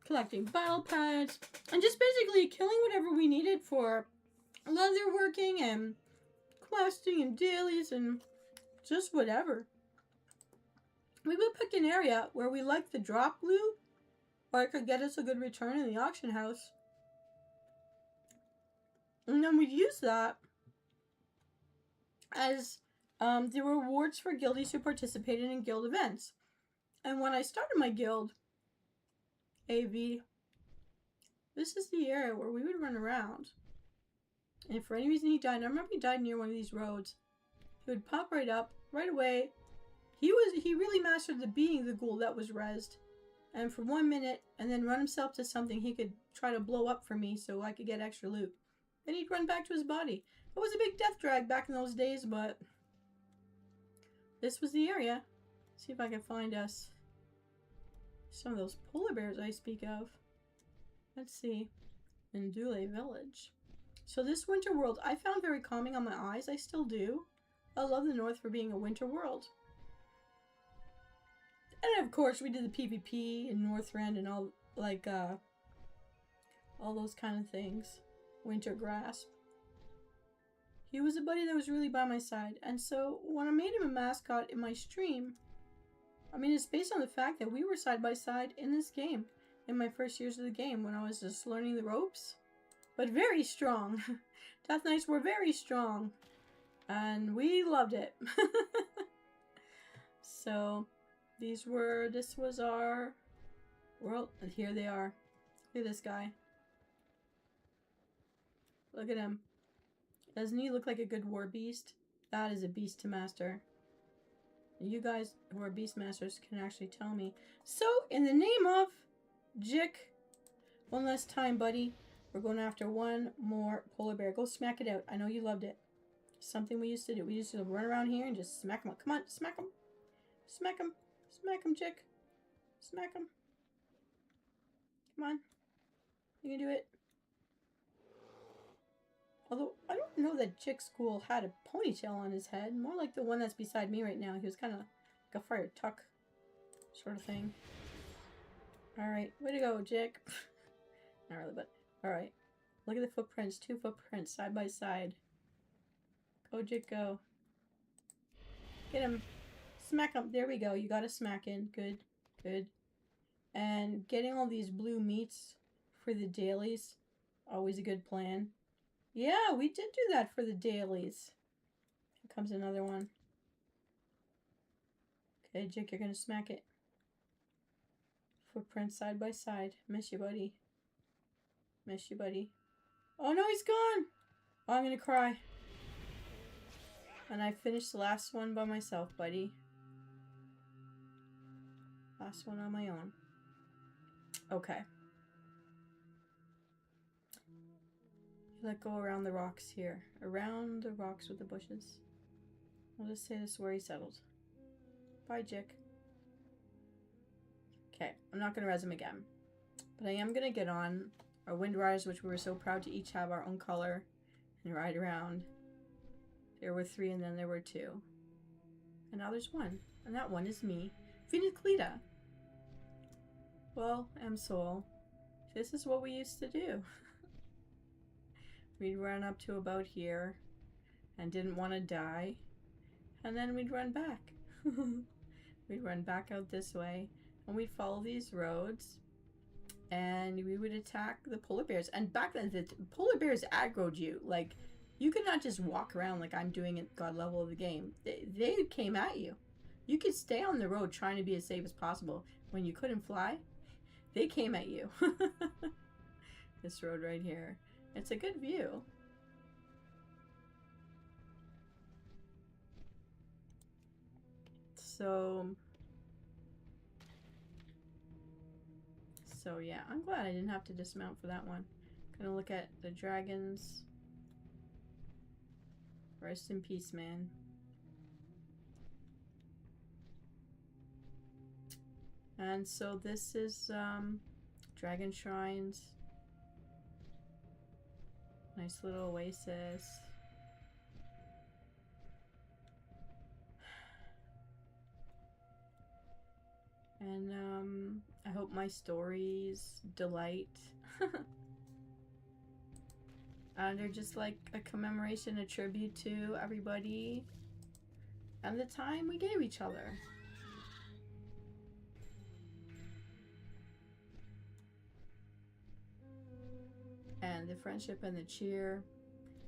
Collecting battle pads, and just basically killing whatever we needed for leatherworking and questing and dailies and just whatever. We would pick an area where we liked the drop loot, or it could get us a good return in the auction house. And then we'd use that as the rewards for guildies who participated in guild events. And when I started my guild, AV, this is the area where we would run around. And if for any reason he died, and I remember he died near one of these roads, he would pop right up, right away. He really mastered the being the ghoul that was rezzed. And for 1 minute, and then run himself to something he could try to blow up for me so I could get extra loot. Then he'd run back to his body. It was a big death drag back in those days, but this was the area. See if I can find us some of those polar bears I speak of. Let's see. Ndule Village. So this winter world I found very calming on my eyes. I still do. I love the North for being a winter world. And of course we did the PvP in Northrend and all those kind of things. Winter Grasp. He was a buddy that was really by my side. And so when I made him a mascot in my stream, I mean, it's based on the fact that we were side by side in this game. In my first years of the game when I was just learning the ropes. But very strong. Death Knights were very strong. And we loved it. So this was our world. And here they are. Look at this guy. Look at him. Doesn't he look like a good war beast? That is a beast to master. You guys who are beast masters can actually tell me. So, in the name of Jick, one last time, buddy. We're going after one more polar bear. Go smack it out. I know you loved it. Something we used to do. We used to run around here and just smack him up. Come on, smack him. Smack him. Smack him, Jick. Smack him. Come on. You can do it. Although, I don't know that Jick School had a ponytail on his head. More like the one that's beside me right now. He was kind of like a fire tuck sort of thing. Alright, way to go, Jick. Not really, but alright. Look at the footprints. 2 footprints side by side. Go, Jick, go. Get him. Smack him. There we go. You got a smack in. Good. Good. And getting all these blue meats for the dailies. Always a good plan. Yeah, we did do that for the dailies. Here comes another one. Okay, Jick, you're gonna smack it. Footprints side by side. Miss you, buddy. Miss you, buddy. Oh no, he's gone! Oh, I'm gonna cry. And I finished the last one by myself, buddy. Last one on my own. Okay. Let go around the rocks here. Around the rocks with the bushes. I'll just say this is where he settled. Bye, Jick. Okay, I'm not going to res him again. But I am going to get on our Wind Riders, which we were so proud to each have our own color, and ride around. There were 3 and then there were 2. And now there's 1. And that one is me. Callida. Well, Msoul. This is what we used to do. We'd run up to about here and didn't want to die. And then we'd run back. We'd run back out this way and we'd follow these roads and we would attack the polar bears. And back then, the polar bears aggroed you. Like, you could not just walk around like I'm doing at God level of the game. They came at you. You could stay on the road trying to be as safe as possible. When you couldn't fly, they came at you. This road right here. It's a good view. So yeah, I'm glad I didn't have to dismount for that one. Gonna look at the dragons. Rest in peace, man. And so this is Dragon Shrines. Nice little oasis. And I hope my stories delight. They're just like a commemoration, a tribute to everybody and the time we gave each other. And the friendship and the cheer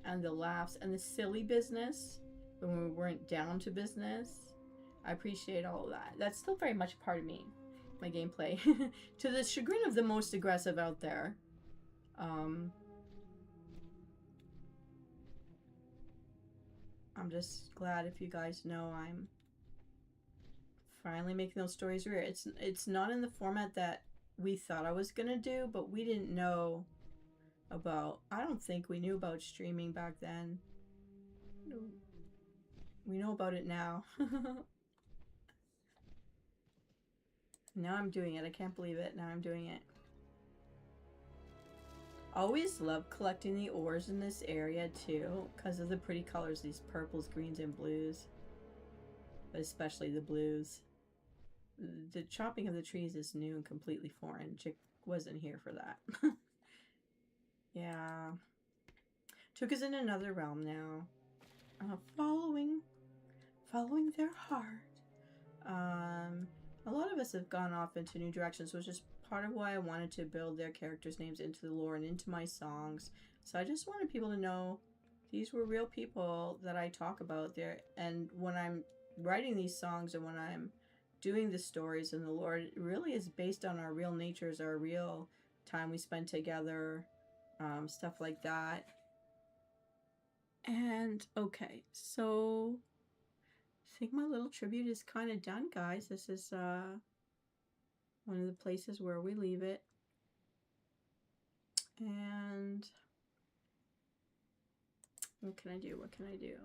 and the laughs and the silly business when we weren't down to business. I appreciate all of that. That's still very much a part of me, my gameplay. To the chagrin of the most aggressive out there. I'm just glad if you guys know I'm finally making those stories real. It's not in the format that we thought I was gonna do, but we didn't know about. I don't think we knew about streaming back then. We know about it now. Now I'm doing it. I can't believe it. Now I'm doing it. Always loved collecting the ores in this area too, because of the pretty colors, these purples, greens, and blues. But especially the blues. The chopping of the trees is new and completely foreign. Chick wasn't here for that. Yeah. Took us in another realm now. Following their heart. A lot of us have gone off into new directions, which is part of why I wanted to build their characters' names into the lore and into my songs. So I just wanted people to know these were real people that I talk about there. And when I'm writing these songs and when I'm doing the stories and the lore, it really is based on our real natures, our real time we spent together, stuff like that. And okay, so I think my little tribute is kind of done, guys. This is one of the places where we leave it. And what can I do? What can I do?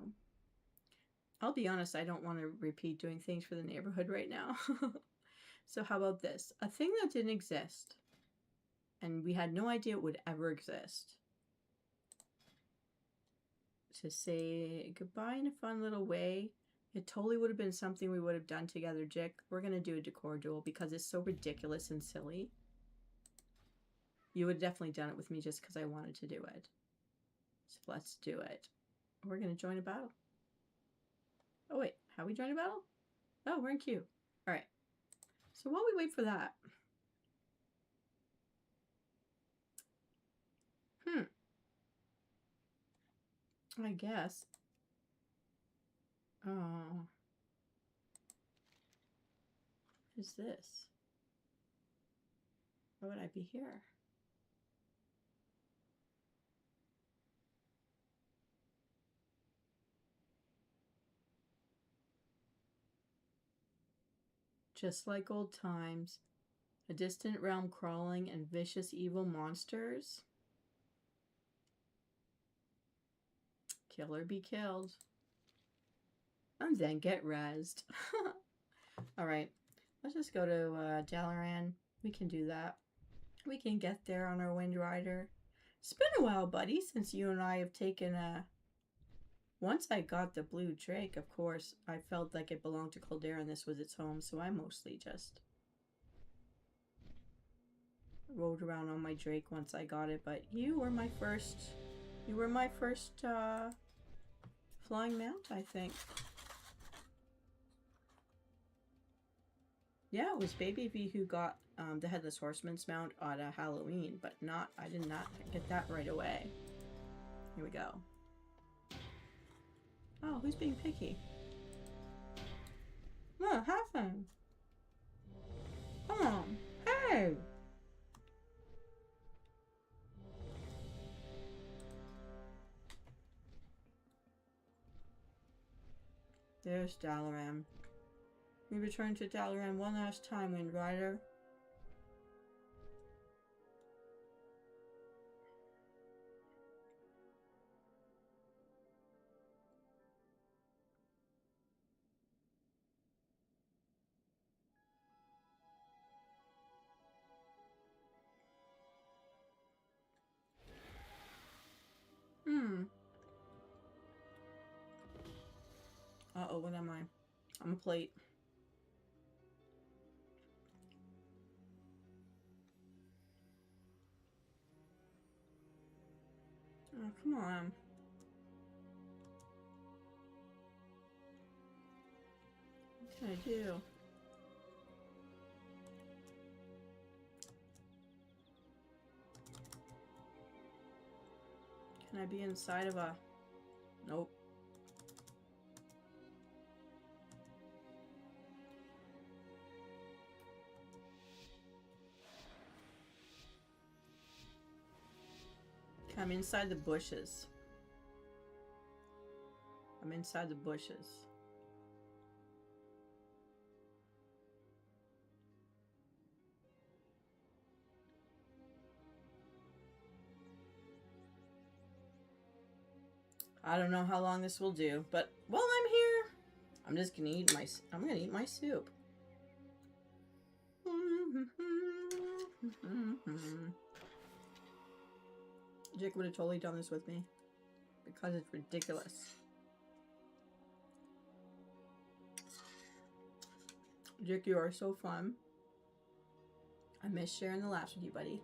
I'll be honest, I don't want to repeat doing things for the neighborhood right now. So how about this? A thing that didn't exist. And we had no idea it would ever exist. To say goodbye in a fun little way. It totally would have been something we would have done together, Jick. We're going to do a decor duel because it's so ridiculous and silly. You would have definitely done it with me just because I wanted to do it. So let's do it. We're going to join a battle. Oh, wait. How we join a battle? Oh, we're in queue. All right. So while we wait for that. I guess. Oh. What is this? Why would I be here? Just like old times, a distant realm crawling and vicious evil monsters. Kill or be killed. And then get rezzed. Alright, let's just go to Dalaran. We can do that. We can get there on our Wind Rider. It's been a while, buddy, since you and I have taken a... Once I got the blue drake, of course, I felt like it belonged to Callida and this was its home, so I mostly just rode around on my drake once I got it, but you were my first flying mount, I think. Yeah, it was Baby V who got the Headless Horseman's mount on Halloween, but I did not get that right away. Here we go. Oh, who's being picky? No, have fun. Come on. Hey! There's Dalaran. We return to Dalaran one last time, Wind Rider. what am I? I'm a plate. Oh, come on. What can I do? Can I be inside of a... Nope. I'm inside the bushes. I'm inside the bushes. I don't know how long this will do, but while I'm here, I'm just gonna eat my... I'm gonna eat my soup. Jake would have totally done this with me because it's ridiculous. Jake, you are so fun. I miss sharing the laughs with you, buddy.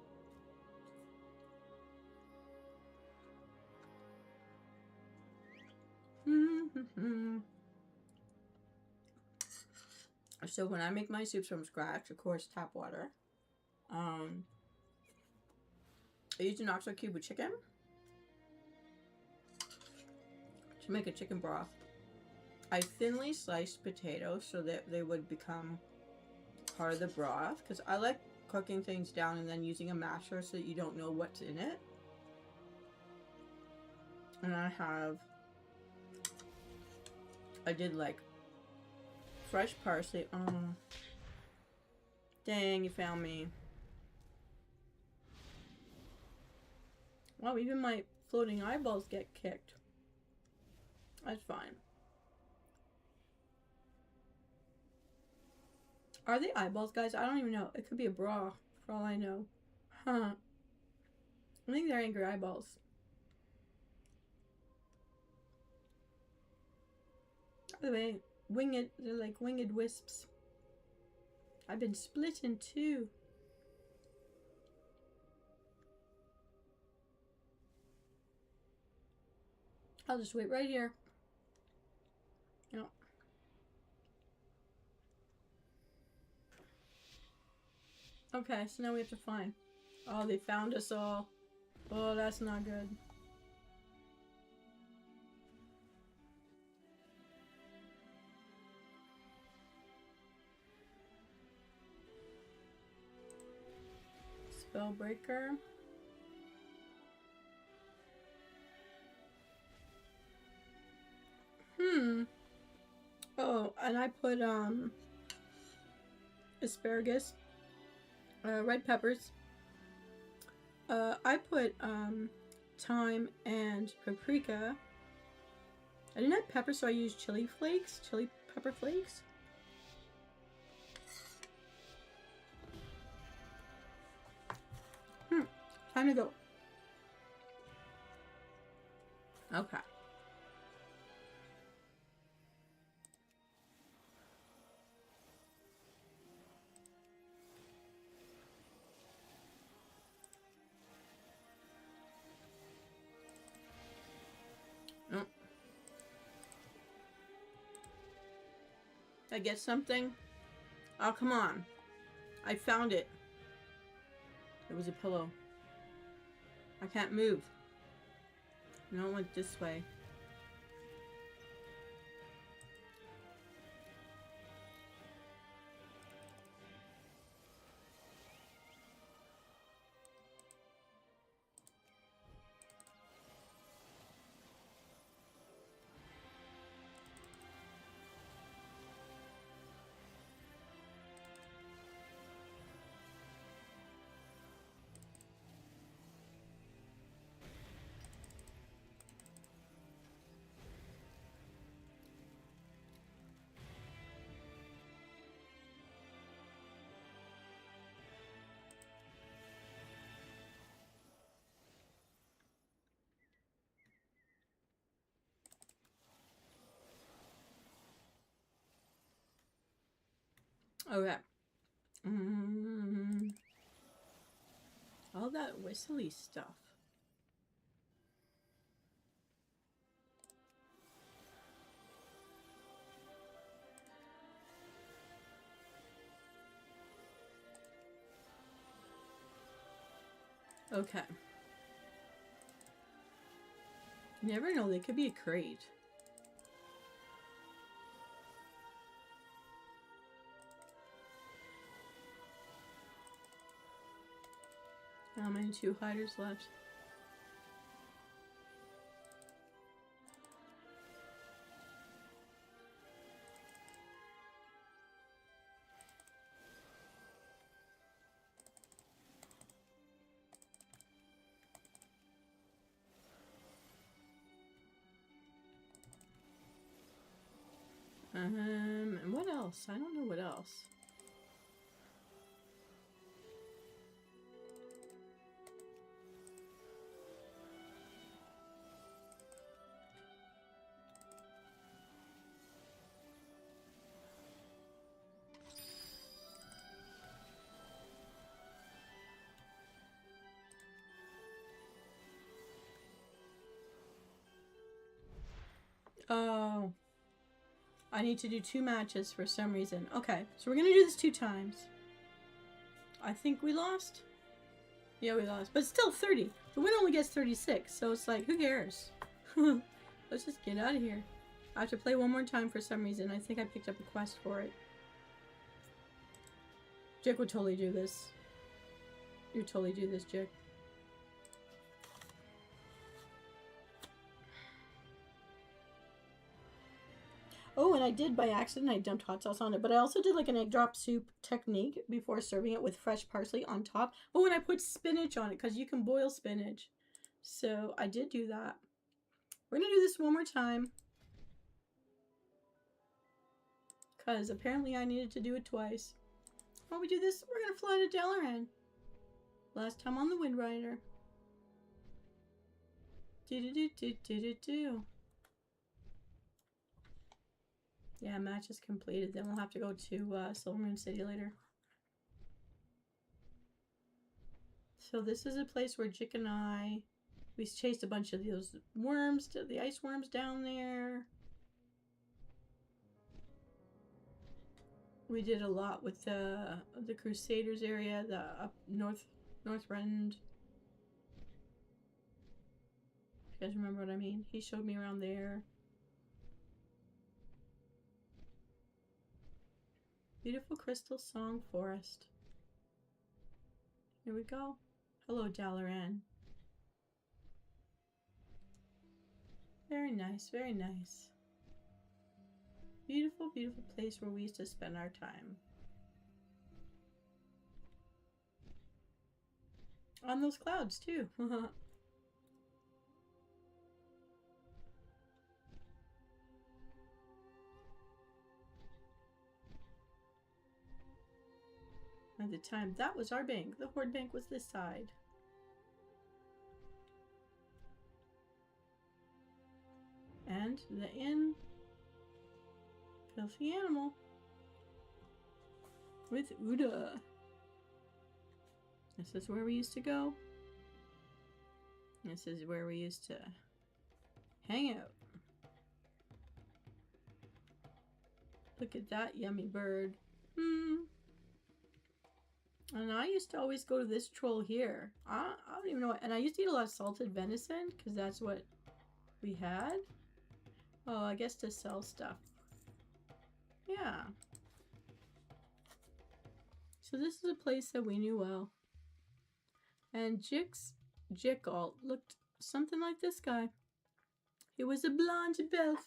So when I make my soups from scratch, of course, tap water. I use an oxo cube with chicken to make a chicken broth. I thinly sliced potatoes so that they would become part of the broth, because I like cooking things down and then using a masher so that you don't know what's in it. And I did like fresh parsley. Oh, dang, you found me. Wow, even my floating eyeballs get kicked. That's fine. Are they eyeballs, guys? I don't even know. It could be a bra, for all I know. Huh. I think they're angry eyeballs. By the way, they're like winged wisps. I've been split in two. I'll just wait right here. Yep. Okay, so now we have to find. Oh, they found us all. Oh, that's not good. Spellbreaker. Oh, and I put asparagus, red peppers. I put thyme and paprika. I didn't have pepper, so I used chili pepper flakes. Time to go. Okay. Nope. Did I get something? Oh, come on. I found it. It was a pillow. I can't move. No, it went this way. Okay. All that whistly stuff. Okay. You never know, they could be a crate. How many 2 hiders left? And what else? I don't know what else. Oh. I need to do 2 matches for some reason. Okay, so we're gonna do this 2 times. I think we lost. Yeah, we lost. But still 30. The win only gets 36, so it's like, who cares? Let's just get out of here. I have to play one more time for some reason. I think I picked up a quest for it. Jick would totally do this. You totally do this, Jick. Oh, and I did by accident, I dumped hot sauce on it, but I also did like an egg drop soup technique before serving it with fresh parsley on top. Oh, and I put spinach on it because you can boil spinach. So I did do that. We're going to do this one more time because apparently I needed to do it twice. While we do this, we're going to fly to Dalaran. Last time on the Wind Rider. Do-do-do-do-do-do-do. Yeah, match is completed. Then we'll have to go to Silvermoon City later. So this is a place where Jick and we chased a bunch of those worms, the ice worms down there. We did a lot with the Crusaders area, the up Northrend. You guys remember what I mean? He showed me around there. Beautiful crystal song forest. Here we go. Hello, Dalaran. Very nice, very nice. Beautiful, beautiful place where we used to spend our time. On those clouds, too. At the time, that was our bank. The Horde Bank was this side. And the inn. Filthy Animal. With Uda. This is where we used to go. This is where we used to hang out. Look at that yummy bird. And I used to always go to this troll here. I don't even know what. And I used to eat a lot of salted venison because that's what we had. Oh, I guess to sell stuff. Yeah. So this is a place that we knew well. And Jickal looked something like this guy. He was a blonde belf.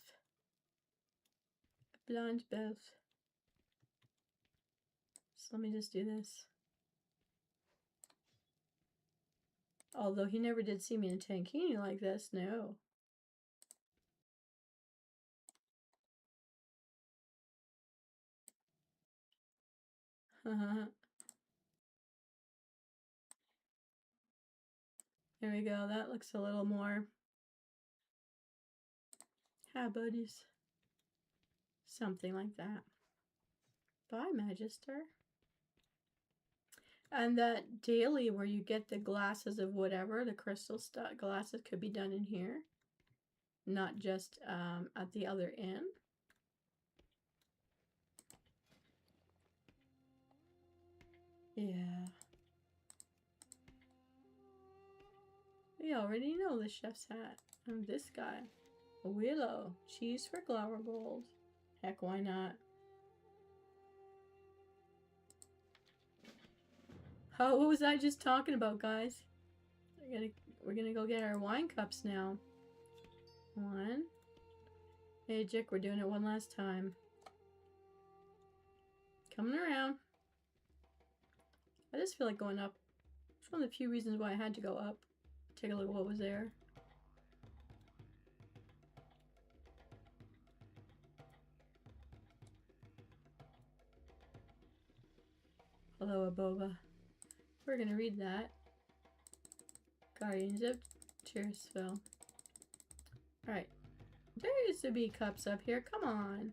A blonde belf. So let me just do this. Although he never did see me in Tankini like this, no. There we go. That looks a little more. Hi, buddies. Something like that. Bye, Magister. And that daily where you get the glasses of whatever, the crystal stuff, glasses could be done in here. Not just at the other inn. Yeah. We already know the chef's hat. And this guy. A willow. Cheese for flour gold. Heck, why not? Oh, what was I just talking about, guys? We're gonna go get our wine cups now. One. Hey, Jick, we're doing it one last time. Coming around. I just feel like going up. It's one of the few reasons why I had to go up. Take a look at what was there. Hello, Aboba. We're gonna read that. Guardians of Tearsville. Alright. There used to be cups up here. Come on.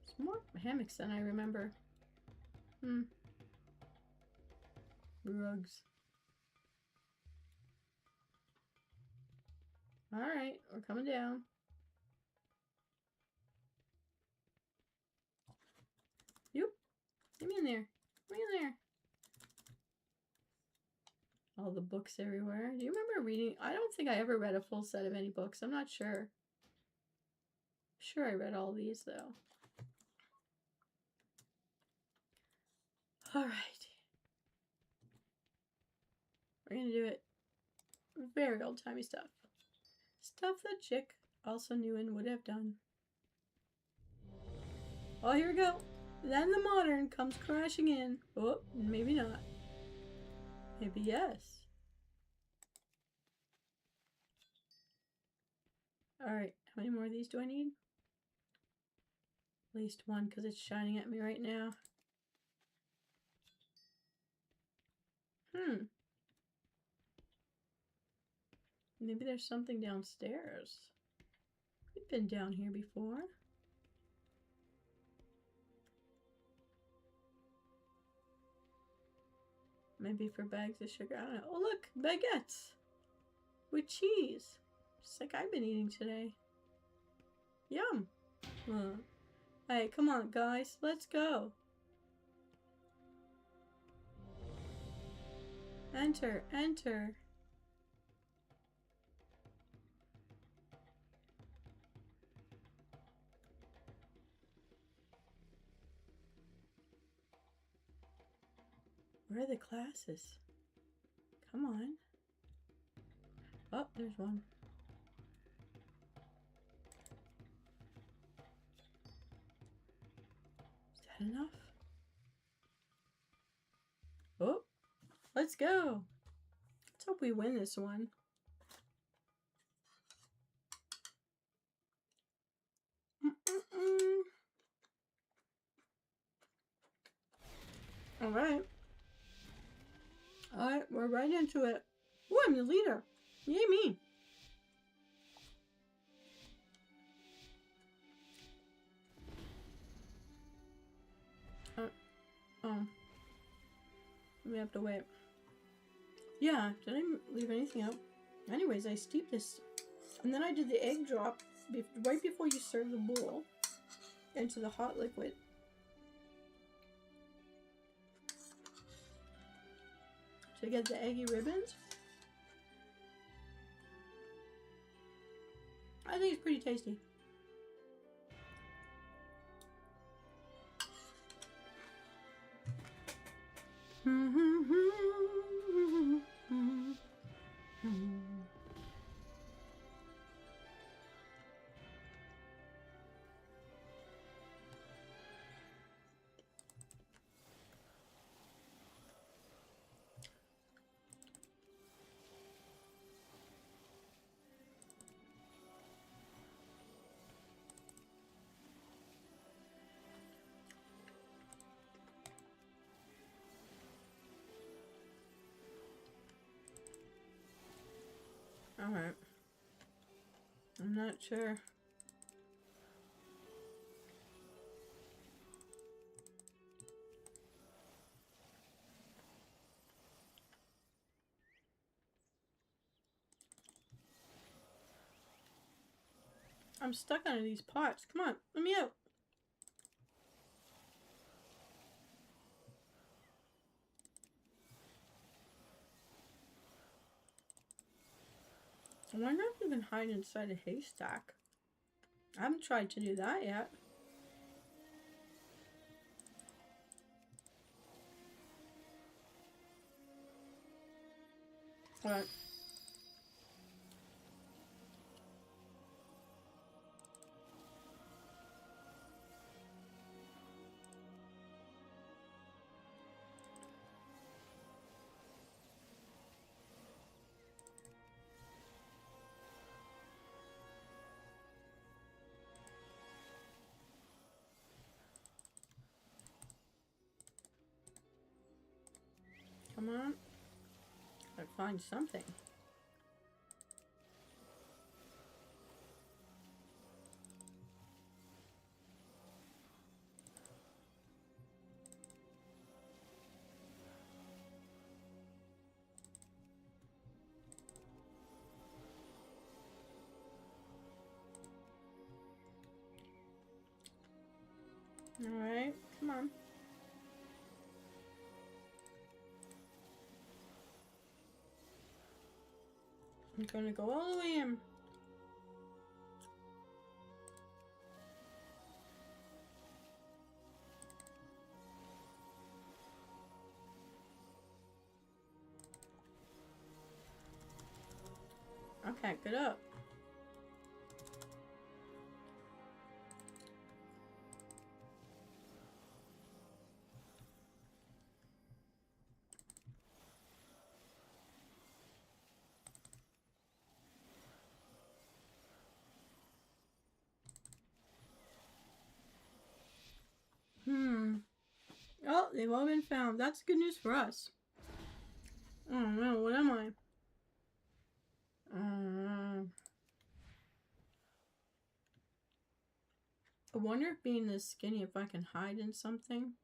There's more hammocks than I remember. Rugs. Alright, we're coming down. Yep. Get me in there. Get me in there. All the books everywhere. Do you remember reading? I don't think I ever read a full set of any books. I'm not sure. Sure, I read all these though. All right. We're gonna do it. Very old-timey stuff. Stuff that Chick also knew and would have done. Oh, here we go. Then the modern comes crashing in. Oh, maybe not. Maybe yes. Alright, how many more of these do I need? At least one, because it's shining at me right now. Maybe there's something downstairs. We've been down here before. Maybe for bags of sugar. I don't know. Oh, look! Baguettes! With cheese. Just like I've been eating today. Yum! Hey, come on, guys. Let's go. Enter, enter. Where are the classes? Come on. Oh, there's one. Is that enough? Oh, let's go. Let's hope we win this one. All right. All right, we're right into it. Oh, I'm the leader. Yay me. We have to wait. Yeah, did I leave anything out? Anyways, I steeped this. And then I did the egg drop right before you serve the bowl into the hot liquid. To get the eggy ribbons. I think it's pretty tasty. Alright. I'm not sure. I'm stuck under these pots. Come on, let me out. I wonder if you can hide inside a haystack. I haven't tried to do that yet. Alright. Come on. Gotta find something. Alright, come on. I'm gonna go all the way in. Okay, get up. Oh, they've all been found. That's good news for us. Oh no, what am I? I wonder if being this skinny, if I can hide in something.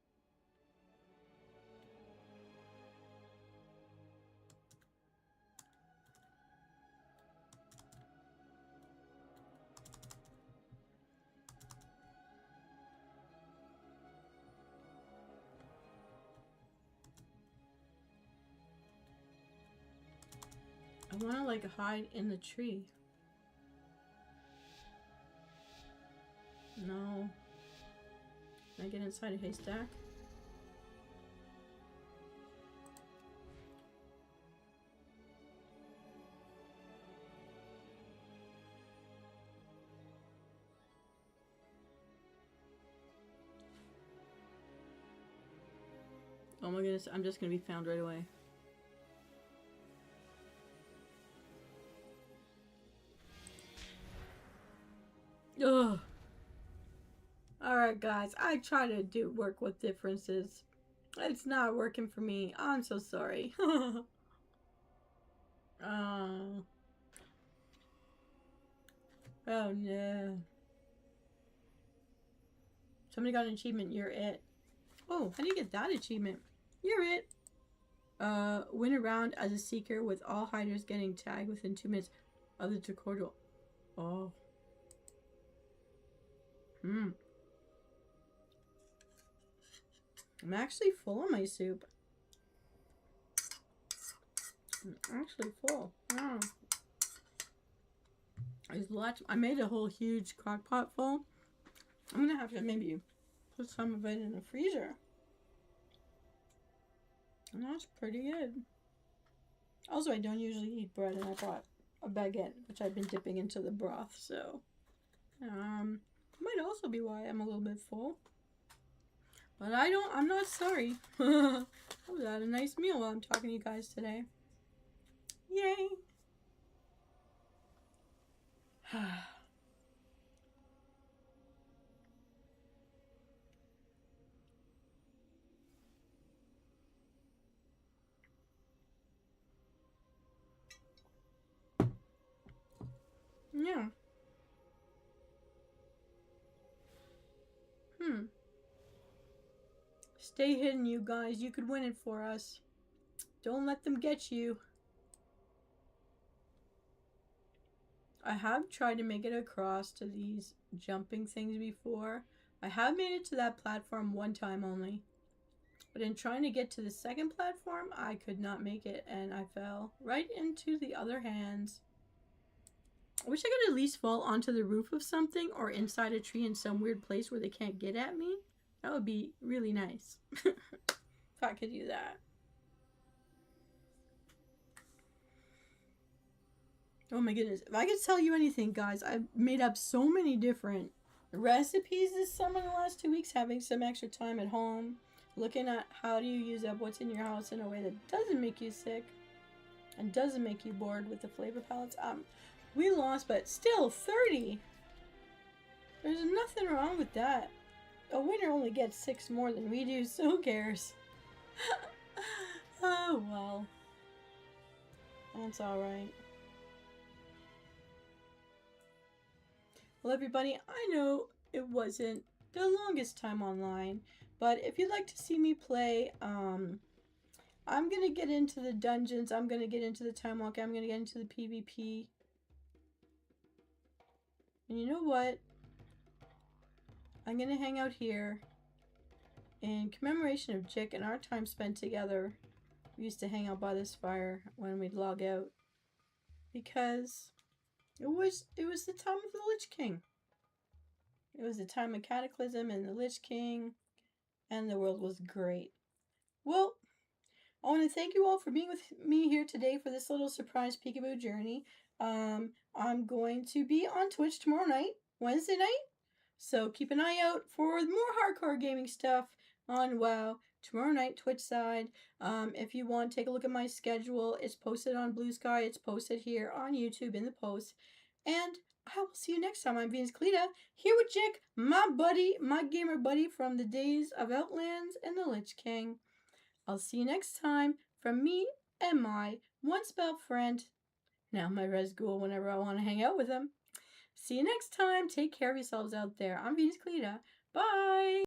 I want to like hide in the tree. No. Can I get inside a haystack? Oh my goodness, I'm just gonna be found right away. Ugh. Alright guys, I try to work with differences. It's not working for me. I'm so sorry. Oh. Oh no. Somebody got an achievement. You're it. Oh, how do you get that achievement? You're it. Win a round as a seeker with all hiders getting tagged within 2 minutes of the tutorial. Oh. I'm actually full of my soup. I'm actually full. Wow. There's lots. I made a whole huge crock pot full. I'm gonna have to maybe put some of it in the freezer. And that's pretty good. Also, I don't usually eat bread, and I bought a baguette, which I've been dipping into the broth, so might also be why I'm a little bit full. But I'm not sorry. I was at a nice meal while I'm talking to you guys today. Yay! Yeah. Stay hidden, you guys. You could win it for us. Don't let them get you. I have tried to make it across to these jumping things before. I have made it to that platform one time only. But in trying to get to the second platform, I could not make it and I fell right into the other hands. I wish I could at least fall onto the roof of something or inside a tree in some weird place where they can't get at me. That would be really nice. If I could do that. Oh my goodness. If I could tell you anything, guys, I've made up so many different recipes this summer in the last 2 weeks, having some extra time at home, looking at how do you use up what's in your house in a way that doesn't make you sick and doesn't make you bored with the flavor palettes. We lost, but still 30. There's nothing wrong with that. A winner only gets 6 more than we do, so who cares? Oh well. That's alright. Well, everybody, I know it wasn't the longest time online, but if you'd like to see me play, I'm gonna get into the dungeons, I'm gonna get into the time walk, I'm gonna get into the PvP. And you know what? I'm gonna hang out here in commemoration of Jick and our time spent together. We used to hang out by this fire when we'd log out, because it was the time of the Lich King. It was the time of Cataclysm and the Lich King, and the world was great. Well, I want to thank you all for being with me here today for this little surprise peekaboo journey. I'm going to be on Twitch tomorrow night, Wednesday night, so keep an eye out for more hardcore gaming stuff on WoW tomorrow night, Twitch side. If you want, take a look at my schedule. It's posted on Blue Sky. It's posted here on YouTube in the post. And I will see you next time. I'm Callida, here with Jick, my buddy, my gamer buddy from the days of Outlands and the Lich King. I'll see you next time from me and my one-spell friend, now my res ghoul whenever I want to hang out with him. See you next time. Take care of yourselves out there. I'm Callida. Bye!